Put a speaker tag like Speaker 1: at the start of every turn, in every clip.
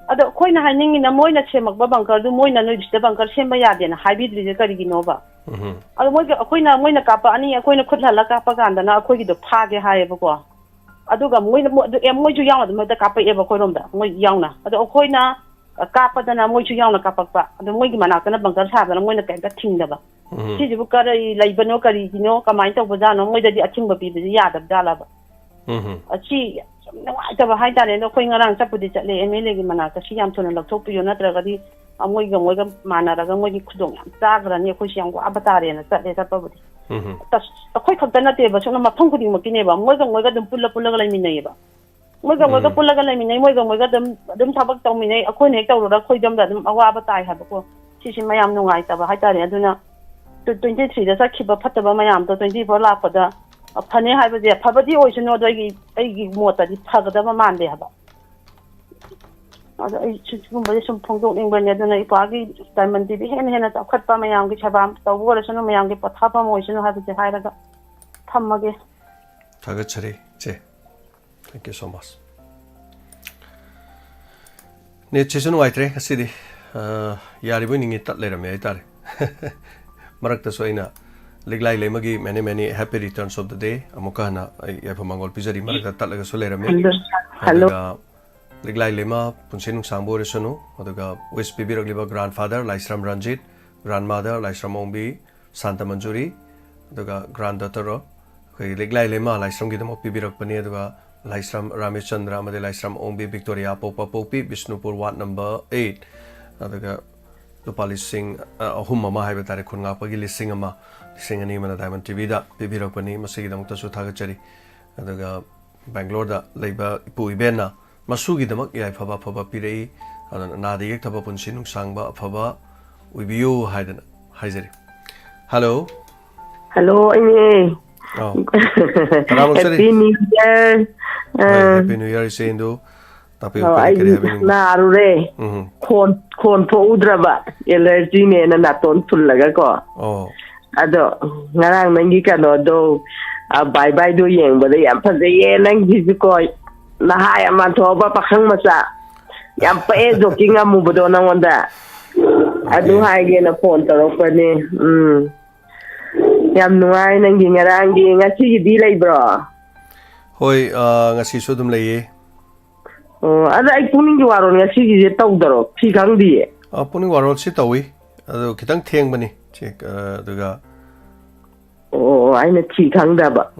Speaker 1: Ado koina haningi na moina semakba bunker du moina no dista bunker semba yade na hybrid de kariginova. Ado moina kapa ani koina khuthala kapa ganda na koi gido phage haye bako. Ado ga moina moju yauna da kapa eba koinomda moi yauna. Ado koina kapa dana moju yauna kapa pa. Ado moi gi manaka na bunker sa na moina kaita thingda ba. Si jibu kari laibano kari gino kamai to bajano moi da di achingba bi bi yada dala ba. Achi no hai tare no khoi ngarang chapudi chatle MLA gi mana ka siam thona lakthok pi yona tra gadi amoi ga mana ra ga moi gi khudong yam ta gra ni khoi siam go abatare na chatle chapa budi ta khoi khakta na te ba sona ma thong khuding ma kine ba moi ga dum pulla ga lai minai ba moi ga pulla ga lai minai moi ga dum thabak taw minai akhoi ne taw ra khoi dam da dum awa abatai ha ba ko si mayam no ngai ta ba hai tare aduna 23 da sakhiba phataba mayam to 24 la pa da Pane Habadi, Pabadi Ocean, I mota di Pagadama Mande haba. I should some Pongo England, and Pagi, Diamond Divi, and Henna, Katpa Mayang, which have the water, and Mayang, but Papa Motion have the Hidaga Tamagi.
Speaker 2: Tagachari, thank you so much. Nature White, city, Yari winning it later, Maytari. Marakta Soina. Liglai lemagi many happy returns of the day. Amokana yapamangol pizari maraka talaga solera me. Hello. Liglai lema punsinung sangbo resonu. Aduga West Bibi ragliba grandfather Laisram Ranjit, grandmother Laisram Ombi, Santa Manjuri, aduga granddaughter. Liglai lema Laisram gidamo Bibi rakpani aduga Laisram Ramechandra amade Laisram Ombi Victoria Popa Popi Bishnupur Ward number 8. Aduga Lupali Singh Humama Habatare Kunga Pagi Lising ama Sing a name on the Diamond TV da Bibirokani, Masigam Tasutagachari, and Bangalore da Labor Puibena, Masugi the Makia Paba Paba Pirei, and Nadi Tabapun Sinung Sangba Paba, with you Hayden Hazari. Hello.
Speaker 3: Hello, Amy.
Speaker 2: Happy
Speaker 3: New Year.
Speaker 2: Happy New Year, Sendo.
Speaker 3: Narure. Corn Podraba, allergy and a naton Tulaga.
Speaker 2: Oh.
Speaker 3: Ado ngarang nangi kano do bye do yeng ba yam pa ye nang giziko na haya man to ba pakhang masa yam pa e joking amu bodo na wanda adu hay ge na phone taro pa ni yam nuai nang gi ngarang gi ngasi gi di lai bro
Speaker 2: hoi ngasi so dum lai
Speaker 3: ada ai puning gi waro ngasi gi taw daro phi khang di
Speaker 2: puning waro si tawi ado kitang theng bani check duga
Speaker 3: I know tea kangdaba.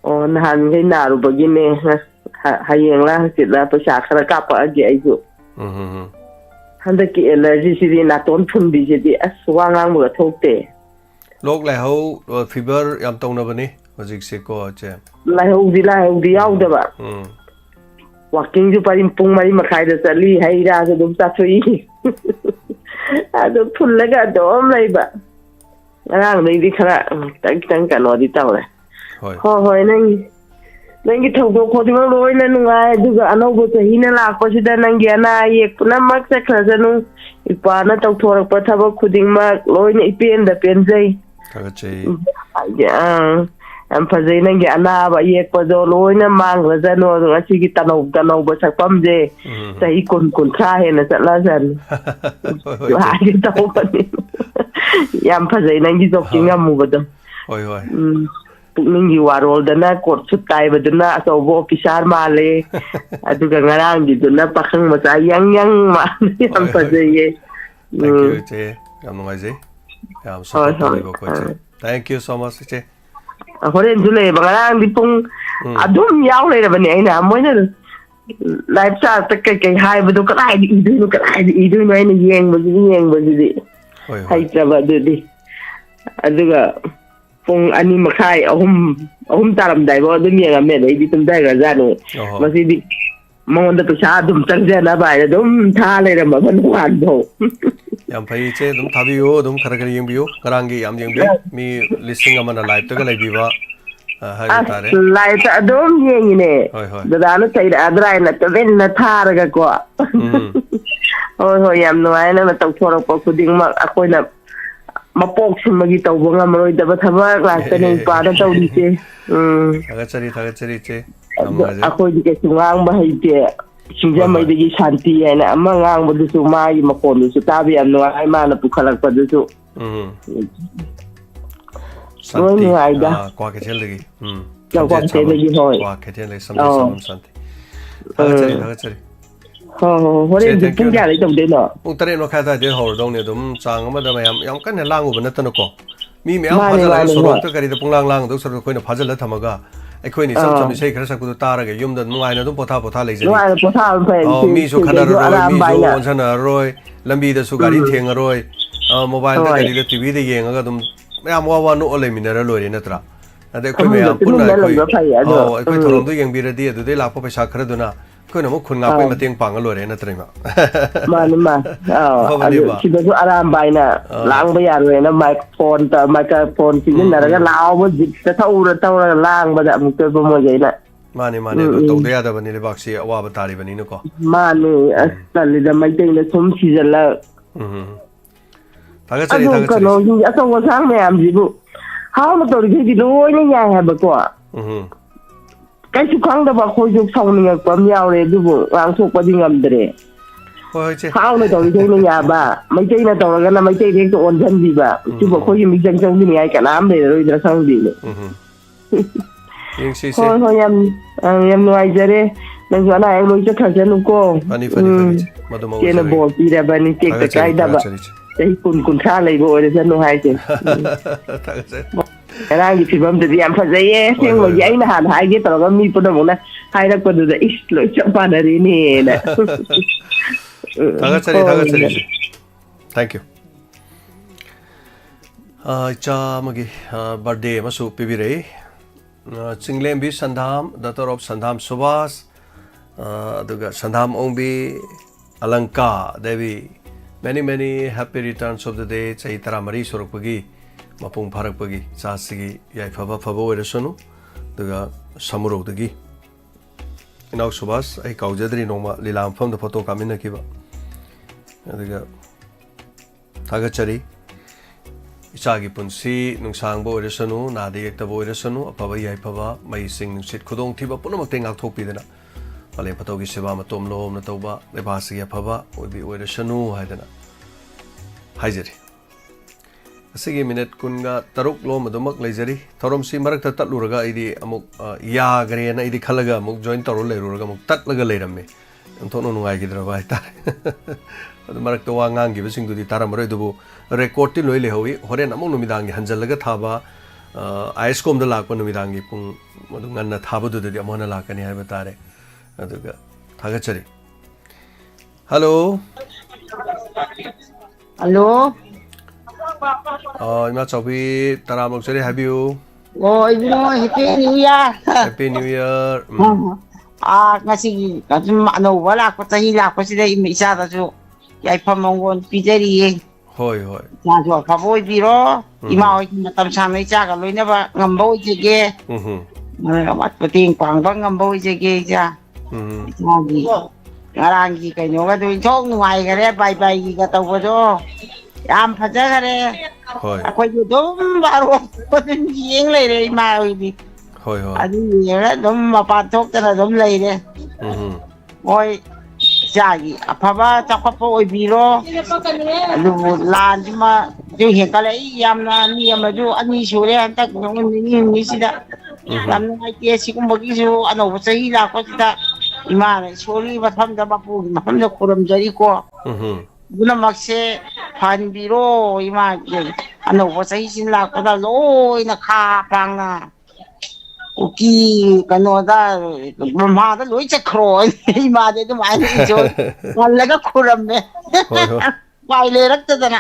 Speaker 3: On hand in Narubagine, Hayela, Silla, Pashakara Kappa, Jazu. And the allergy in a ton from Bijidi as one hour tote.
Speaker 2: Look like how fever yam tonabani was it sick or jam?
Speaker 3: Like the outdoor. Walking to Parimpung Makai, the Lee Haida, the Dumsatui. I don't pull like a dome labor. Around lady Kara, thank or the tower. Oh, then you told go for the Royal and I do an over to Hinala, Posidan and Giana, Punamak Secretary, if Pana talk to a portable couldn't mark, Loin Ipin the Penze. Yeah, and Pazina Giana, but yet was all Loin and Mang, then or I see it done over Sapamde, so he couldn't try him as a lazan. Yam Pazay Nangi talking a move them. Pukning Warol the neck or Sutai with the nut of Wokishar Male. I took a around the nut Pakang was a young man. Yam Pazay.
Speaker 2: Thank you so much.
Speaker 3: According to labor around the pung, I don't yell later when I'm winning. Lifestyle the high, but look at I look at I do any yang was it. Hay chaba dudi aduga pung ani makai ahum taram dai bo dum yang ame dai bitum dai ga janu masidi monda to cha dum chang jana ba dum tha le ram ban wan bo
Speaker 2: yam phai che dum thabiyo dum khara khara yeng biyo karangi yam yeng bi mi listing amana live to ga lai bi ba hai tare
Speaker 3: live ta dum yeng ne da na sai da adrai na to ven na thar ga ko hoi yam nuai na tau thora po kuding ma akoi na mapok simagi tau bunga maroi da bathaba class ne pa na tau di che
Speaker 2: thagachari che
Speaker 3: akoi di ke sungang ba hai che ꯁꯤꯡꯖꯃꯩꯗꯒꯤ ꯁꯥꯟꯇꯤ ꯍꯥꯏꯅ ꯑꯃ ꯉꯥꯡꯕꯗꯨꯁꯨ ꯃꯥꯒꯤ ꯃꯈꯣꯟꯗꯨꯁꯨ ꯇꯥꯕ ꯌꯥꯝ ꯅꯨꯡꯉꯥꯏ ꯃꯥꯅ ꯄꯨꯈꯠꯂꯛꯄꯗꯨꯁꯨ ꯂꯣꯏ ꯅꯨꯡꯉꯥꯏꯗ
Speaker 2: ꯀ꯭ꯋꯥ ꯀꯩꯊꯦꯜꯗꯒꯤ
Speaker 3: ꯀ꯭ꯋꯥꯀꯩꯊꯦꯜꯗꯒꯤ ꯍꯣꯏ
Speaker 2: ꯀ꯭ꯋꯥ ꯀꯩꯊꯦꯜꯗꯒꯤ ꯁꯝꯖꯦꯠ ꯁꯥꯕꯝ ꯁꯥꯟꯇꯤ ꯊꯥꯒꯠꯆꯔꯤ
Speaker 3: ꯍꯣꯏ ꯍꯣꯔꯦꯟꯗꯤ ꯄꯨꯡ ꯀꯌꯥꯗꯩ ꯇꯧꯗꯣꯏꯅꯣ
Speaker 2: ꯄꯨꯡ 8:30 ꯑꯗꯨꯋꯥꯏꯗꯩ ꯍꯧꯔꯗꯧꯅꯤ ꯑꯗꯨꯝ ꯆꯥꯡ ꯑꯃꯗ ꯃꯌꯥꯝ ꯌꯥꯝ ꯀꯟꯅ ꯂꯥꯡꯉꯨꯕ ꯅꯠꯇꯅꯀꯣ ꯃꯤ ꯃꯌꯥꯝ
Speaker 3: ꯃꯥꯅꯦ
Speaker 2: ꯐꯥꯖꯤꯜꯂꯒ
Speaker 3: ꯃꯥꯅꯦ ꯍꯣꯏ
Speaker 2: ꯁꯣꯔꯣꯛꯇ ꯀꯔꯤꯗ ꯄꯨꯡꯂꯥꯡ ꯂꯥꯡꯒꯗꯧ ꯁꯔꯨꯛ ꯑꯩꯈꯣꯏꯅ ꯐꯥꯖꯤꯜꯂ ꯊꯝꯃꯒ ꯑꯩꯈꯣꯏꯅ ꯏꯆꯝ ꯆꯝꯅ ꯏꯁꯩ ꯈꯔ ꯁꯛꯄꯗꯣ ꯇꯥꯔꯒ ꯌꯨꯝꯗ ꯅꯨꯡꯉꯥꯏꯅ ꯑꯗꯨꯝ ꯄꯣꯊꯥ ꯂꯩꯖꯅꯤ
Speaker 3: ꯅꯨꯡꯉꯥꯏꯅ ꯄꯣꯊꯥꯕ ꯐꯩ
Speaker 2: ꯃꯤꯁꯨ
Speaker 3: ꯀꯩꯁꯨ
Speaker 2: ꯈꯟꯅꯔꯔꯣꯏ
Speaker 3: ꯑꯔꯥꯝꯕ
Speaker 2: ꯃꯤꯁꯨ
Speaker 3: ꯍꯥꯏꯅ
Speaker 2: ꯑꯣꯟꯁꯟꯅꯔꯔꯣꯏ ꯂꯝꯕꯤꯗꯁꯨ ꯒꯥꯔꯤ ꯊꯦꯡꯉꯔꯣꯏ ꯃꯣꯕꯥꯏꯜꯗ
Speaker 3: ꯍꯣꯏ
Speaker 2: ꯀꯔꯤꯗ ꯇꯤꯚꯤꯗ ꯌꯦꯡꯉꯒ ꯑꯗꯨꯝ ꯃꯌꯥꯝ ꯋꯥ ꯅꯣꯛꯑ ꯂꯩꯃꯤꯟꯅꯔ ꯂꯣꯏꯔꯦ ꯅꯠꯇ꯭ꯔꯥ ꯑꯗꯩ ꯑꯩꯈꯣꯏ
Speaker 3: ꯐꯃꯨꯡꯗ
Speaker 2: ꯃꯌꯥꯝ ꯄꯨꯟꯅ
Speaker 3: ꯇꯨꯃꯤꯟꯅ ꯂꯩꯕ ꯐꯩ ꯑꯗꯣ
Speaker 2: ꯑꯩꯈꯣꯏ ꯊꯧꯔꯝꯗꯣ ꯌꯦꯡꯕꯤꯔꯗꯤ ꯑꯗꯨꯗꯩ ꯂꯥꯛꯄ ꯄꯩꯁꯥ ꯈꯔꯗꯨꯅ ꯑꯩꯈꯣꯏꯅ ꯑꯃꯨꯛ ꯈꯨꯟ ꯉꯥꯛꯄꯩ
Speaker 3: ꯑꯥꯎ
Speaker 2: ꯃꯇꯦꯡ ꯄꯥꯡꯉ ꯂꯣꯏꯔꯦ ꯅꯠꯇ꯭ꯔ ꯏꯃꯥ
Speaker 3: ꯃꯥꯅꯤ ꯑꯗꯨ
Speaker 2: ꯑꯐꯕꯅꯦꯕ
Speaker 3: ꯁꯤꯗꯁꯨ ꯑꯔꯥꯝꯕ ꯍꯥꯏꯅ ꯂꯥꯡꯕ ꯌꯥꯔꯣꯏꯅ ꯃꯥꯏꯀ꯭ꯔꯣꯐꯣꯟ ꯁꯤꯖꯤꯟꯅꯔꯒ ꯂꯥꯎꯕ ꯖꯤꯞꯇ ꯊꯧꯔꯒ ꯂꯥꯡꯕꯗ ꯑꯃꯨꯛꯇꯣꯏꯕ ꯃꯣꯏꯒꯩꯅ
Speaker 2: ꯃꯥꯅꯦ ꯑꯗꯨ ꯇꯧꯗ ꯌꯥꯗꯕꯅꯤ ꯂꯩꯕꯥꯛꯁꯤ ꯑꯋꯥꯕ ꯇꯥꯔꯤꯕꯅꯤꯅꯀꯣ
Speaker 3: ꯃꯥꯅꯦ ꯑꯁ ꯇꯜꯂꯤꯗ ꯃꯩꯇꯩꯅ ꯁꯨꯝ ꯁꯤꯖꯜꯂꯛ
Speaker 2: ꯊꯥꯒꯠꯆꯔꯤ
Speaker 3: ꯑꯗꯨ ꯀꯩꯅꯣꯁꯤꯡ ꯑꯆꯧ ꯑꯁꯥꯡ ꯃꯌꯥꯝꯁꯤꯕꯨ ꯍꯥꯎꯅ ꯇꯧꯔꯤꯈꯩꯗꯤ ꯂꯣꯏꯅ ꯌꯥꯏ ꯍꯥꯏꯕꯀꯣ ꯀꯩꯁꯨ ꯈꯪꯗꯕ ꯑꯩꯈꯣꯏꯁꯨ ꯁꯥꯎꯅꯤꯡꯉꯛꯄ ꯑꯃ ꯌꯥꯎꯔꯦ ꯑꯗꯨꯕꯨ ꯉꯥꯡꯊꯣꯛꯄꯗꯤ ꯉꯝꯗ꯭ꯔꯦ
Speaker 2: ꯍꯣꯏ ꯆꯦ
Speaker 3: ꯍꯥꯎꯅ ꯇꯧꯔꯤꯈꯩꯅ ꯌꯥꯕ ꯃꯩꯇꯩꯅ ꯇꯧꯔꯒꯅ ꯃꯩꯇꯩꯗ ꯍꯦꯛꯇ ꯑꯣꯟꯁꯤꯟꯕꯤꯕ ꯁꯤꯕꯨ ꯑꯩꯈꯣꯏꯒꯤ ꯃꯤꯆꯪ ꯆꯪꯕꯤꯅꯤꯉꯥꯏ ꯀꯅꯥꯝ ꯂꯩꯔꯔꯣꯏꯗ꯭ꯔꯥ ꯈꯪꯗꯦꯅꯦ
Speaker 2: ꯌꯦꯡꯁꯤꯁꯦ
Speaker 3: ꯍꯣꯏ ꯌꯥꯝ ꯅꯨꯡꯉꯥꯏꯖꯔꯦ ꯅꯪꯁꯨ ꯑꯅꯥ ꯑꯌꯦꯛ ꯂꯣꯏ ꯆꯠꯈ꯭ꯔꯖꯅꯨꯀꯣ
Speaker 2: ꯐꯅꯤ ꯆꯦ ꯃꯗꯨꯃ
Speaker 3: ꯏꯆꯦꯅ
Speaker 2: ꯑꯣꯏꯖꯔꯒꯦ
Speaker 3: ꯕꯣꯔ ꯄꯤꯔꯕꯅꯤ ꯇꯦꯛꯇ ꯀꯥꯏꯗꯕ
Speaker 2: ꯊꯥꯒꯠꯆꯔꯤ ꯆꯦ
Speaker 3: ꯆꯍꯤ 20-30 ꯂꯩꯕ ꯑꯣꯏꯔꯁꯅꯨ ꯍꯥꯏꯁꯦ
Speaker 2: ꯊꯥꯒꯠꯆꯔꯤ
Speaker 3: ꯉꯔꯥꯡꯒꯤ ꯐꯤꯕꯝꯗꯨꯗꯤ ꯌꯥꯝ ꯐꯖꯩꯌꯦ
Speaker 2: ꯍꯣꯏ
Speaker 3: ꯑꯁꯦꯡꯕꯒꯤ ꯑꯩꯅ ꯍꯥꯟꯅ ꯍꯥꯏꯒꯦ ꯇꯧꯔꯒ ꯃꯤ ꯄꯨꯝꯅꯃꯛꯅ ꯍꯥꯏꯔꯛꯄꯗꯨꯗ ꯏꯁ ꯂꯣꯏ ꯆꯞ ꯃꯥꯟꯅꯔꯦꯅꯦꯅ
Speaker 2: ꯊꯥꯒꯠꯆꯔꯤ ꯆꯦ ꯊꯦꯡꯛ ꯌꯨ ꯏꯆꯥ ꯑꯃꯒꯤ ꯕꯥꯔꯗꯦ ꯑꯃꯁꯨ ꯄꯤꯕꯤꯔꯛꯏ ꯆꯤꯡꯂꯦꯝꯕꯤ ꯁꯟꯙꯥꯝ ꯗꯥꯇꯔ ꯑꯣꯐ ꯁꯟꯙꯥꯝ ꯁꯨꯕꯥꯁ ꯑꯗꯨꯒ ꯁꯟꯙꯥꯝ ꯑꯣꯡꯕꯤ Alangka Devi many happy returns of the day ꯆꯍꯤ 13 ꯁꯨꯔꯛꯄꯒꯤ ꯃꯄꯨꯡ ꯐꯥꯔꯛꯄꯒꯤ ꯆꯥꯁꯤꯒꯤ ꯌꯥꯏꯐꯕ ꯐꯕ ꯑꯣꯏꯔꯁꯅꯨ ꯑꯗꯨꯒ ꯁꯃꯨꯔꯧꯗꯒꯤ ꯏꯅꯥꯎ ꯁꯨꯕꯥꯁ ꯑꯩ ꯀꯥꯎꯖꯗ꯭ꯔꯤ ꯅꯣꯡꯃ ꯂꯤꯂꯥ ꯃꯐꯝꯗ ꯐꯣꯇꯣ ꯀꯥꯞꯃꯤꯟꯅꯈꯤꯕ ꯑꯗꯨꯒ ꯊꯥꯒꯠꯆꯔꯤ ꯏꯆꯥꯒꯤ ꯄꯨꯟꯁꯤ ꯅꯨꯡꯁꯥꯡꯕ ꯑꯣꯏꯔꯁꯅꯨ ꯅꯥꯗ ꯌꯦꯛꯇꯕ ꯑꯣꯏꯔꯁꯅꯨ ꯑꯐꯕ ꯌꯥꯏꯐꯕ ꯃꯩꯁꯤꯡ ꯅꯨꯡꯁꯤꯠ ꯈꯨꯗꯣꯡꯊꯤꯕ ꯄꯨꯝꯅꯃꯛꯇꯩ ꯉꯥꯛꯊꯣꯛꯄꯤꯗꯅ ꯃꯥꯂꯦꯝ ꯄꯊꯧꯒꯤ ꯁꯦꯕꯥ ꯃꯇꯣꯝ ꯂꯣꯝꯅ ꯇꯧꯕ ꯂꯩꯕꯥꯛꯁꯤꯒꯤ ꯑꯐꯕ ꯑꯣꯏꯔꯁꯅꯨ ꯍꯥꯏꯗꯅ ꯍꯥꯏꯖꯔꯤ ꯑꯁꯤꯒꯤ ꯃꯤꯅꯤꯠ 16 ꯂꯣꯝ ꯑꯗꯨꯃꯛ ꯂꯩꯖꯔꯤ ꯊꯧꯔꯝꯁꯤ ꯃꯔꯛꯇ ꯇꯠꯂꯨꯔꯒ ꯑꯩꯗꯤ ꯑꯃꯨꯛ ꯌꯥꯒ꯭ꯔꯦꯅ ꯑꯩꯗꯤ ꯈꯜꯂꯒ ꯑꯃꯨꯛ ꯖꯣꯏꯟ ꯇꯧꯔ ꯂꯩꯔꯨꯔꯒ ꯑꯃꯨꯛ ꯇꯠꯂꯒ ꯂꯩꯔꯝꯃꯦ ꯑꯣꯟꯊꯣꯛꯅ ꯅꯨꯡꯉꯥꯏꯈꯤꯗ꯭ꯔꯕ ꯍꯥꯏꯇꯥꯔꯦ ꯑꯗꯨ ꯃꯔꯛꯇ ꯋꯥ ꯉꯥꯡꯈꯤꯕꯁꯤꯡꯗꯨꯗꯤ ꯇꯥꯔꯝꯃꯔꯣꯏ ꯑꯗꯨꯕꯨ ꯔꯦꯀꯣꯔꯗꯇꯤ ꯂꯣꯏ ꯂꯩꯍꯧꯋꯤ ꯍꯣꯔꯦꯟ ꯑꯃꯨꯛ ꯅꯨꯃꯤꯗꯥꯡꯒꯤ ꯍꯟꯖꯜꯂꯒ ꯊꯥꯕ ISCOMꯗ ꯂꯥꯛꯄ ꯅꯨꯃꯤꯗꯥꯡꯒꯤ ꯄꯨꯡ ꯑꯗꯨ ꯉꯟꯅ ꯊꯥꯕꯗꯨꯗꯗꯤ ꯑꯃꯨꯛ ꯍꯟꯅ ꯂꯥꯛꯀꯅꯤ ꯍꯥꯏꯕ ꯇꯥꯔꯦ ꯑꯗꯨꯒ ꯊꯥꯒꯠꯆꯔꯤ ꯍꯜꯂꯣ
Speaker 4: ꯍꯜꯂꯣ
Speaker 2: ꯏꯃꯥ ꯆꯥꯎꯕꯤ ꯇꯔꯥꯃꯨꯛꯆꯔꯤ ꯍꯥꯏꯕꯤꯌꯨ
Speaker 4: ꯑꯣ ꯏꯕꯨꯡꯉꯣ happy new year
Speaker 2: happy new year
Speaker 4: ꯉꯁꯤꯒꯤ ꯑꯗꯨꯝ ꯑꯅꯧꯕ ꯂꯥꯛꯄ ꯆꯍꯤ ꯂꯥꯛꯄꯁꯤꯗ ꯏꯆꯥꯗꯁꯨ ꯌꯥꯏꯐ ꯃꯪꯒꯣꯜ ꯄꯤꯖꯔꯤꯌꯦ
Speaker 2: ꯍꯣꯏ
Speaker 4: ꯏꯆꯥꯁꯨ ꯑꯐꯕ ꯑꯣꯏꯕꯤꯔꯣ ꯏꯃꯥ ꯍꯣꯏꯒꯤ ꯃꯇꯝ ꯁꯥꯡꯅ ꯏꯆꯥꯒ ꯂꯣꯏꯅꯕ ꯉꯝꯕ ꯑꯣꯏꯖꯒꯦ ꯃꯇꯦꯡ ꯄꯥꯡꯕ ꯉꯝꯕ ꯑꯣꯏꯖꯒꯦ ꯏꯆꯥꯒꯤ ꯉꯔꯥꯡꯒꯤ ꯀꯩꯅꯣꯒꯗꯣ ꯏꯟꯊꯣꯛ ꯅꯨꯡꯉꯥꯏꯈꯔꯦ ꯕꯥꯏꯒꯤꯒ ꯇꯧꯕꯗꯣ ꯌꯥꯝ ꯐꯖꯈꯔꯦ
Speaker 2: ꯍꯣꯏ
Speaker 4: ꯑꯩꯈꯣꯏꯁꯨ ꯑꯗꯨꯝ ꯑꯗꯨꯝ ꯌꯦꯡ ꯂꯩꯔꯦ ꯏꯃꯥ ꯍꯣꯏꯗꯤ
Speaker 2: ꯍꯣꯏ
Speaker 4: ꯑꯗꯨ ꯌꯦꯡꯉꯒ ꯑꯗꯨꯝ ꯃꯄꯥꯟ ꯊꯣꯛꯇꯅ ꯑꯗꯨꯝ ꯂꯩꯔꯦ ꯍꯣꯏ ꯏꯆꯥꯒꯤ ꯑꯐꯕ ꯆꯥꯎꯈꯠꯄ ꯑꯣꯏꯕꯤꯔꯣ ꯑꯗꯨꯕꯨ ꯂꯥꯟꯁꯤꯃ ꯍꯦꯟꯀꯠꯂꯛꯏ ꯌꯥꯝꯅ ꯃꯤ ꯑꯃꯁꯨ 2 ꯁꯨꯔꯦ ꯍꯟꯇꯛ ꯅꯤꯅꯤ ꯍꯨꯝꯅꯤꯁꯤꯗ ꯌꯥꯝ ꯅꯨꯡꯉꯥꯏꯇꯦ ꯁꯤꯒꯨꯝꯕꯒꯤꯁꯨ ꯑꯅꯧꯕ ꯆꯍꯤ ꯂꯥꯛꯄꯁꯤꯗ ꯏꯃꯥꯅ ꯏꯁꯣꯔꯒꯤ ꯃꯐꯝꯗ ꯃꯄꯨꯒꯤ ꯃꯐꯝꯗ ꯈꯨꯔꯨꯝꯖꯔꯤꯀꯣ ꯄꯨꯝꯅꯃꯛꯁꯦ ꯐꯍꯟꯕꯤꯔꯣ ꯏꯃꯥꯒꯤ ꯑꯅꯧꯕ ꯆꯍꯤꯁꯤ ꯂꯥꯛꯄꯗ ꯂꯣꯏꯅ ꯈꯥ ꯄꯥꯡꯅ ꯀꯨꯀꯤ ꯀꯩꯅꯣꯗ ꯕ꯭ꯔꯍ꯭ꯃꯥꯗ ꯂꯣꯏ ꯆꯠꯈ꯭ꯔꯣ ꯏꯃꯥꯗꯤ ꯑꯗꯨꯃꯥꯏꯅ ꯏꯁꯣꯔ ꯉꯜꯂꯒ ꯈꯨꯔꯝꯃꯦ
Speaker 2: ꯍꯣꯏ
Speaker 4: ꯎꯄꯥꯏ ꯂꯩꯔꯛꯇꯗꯅ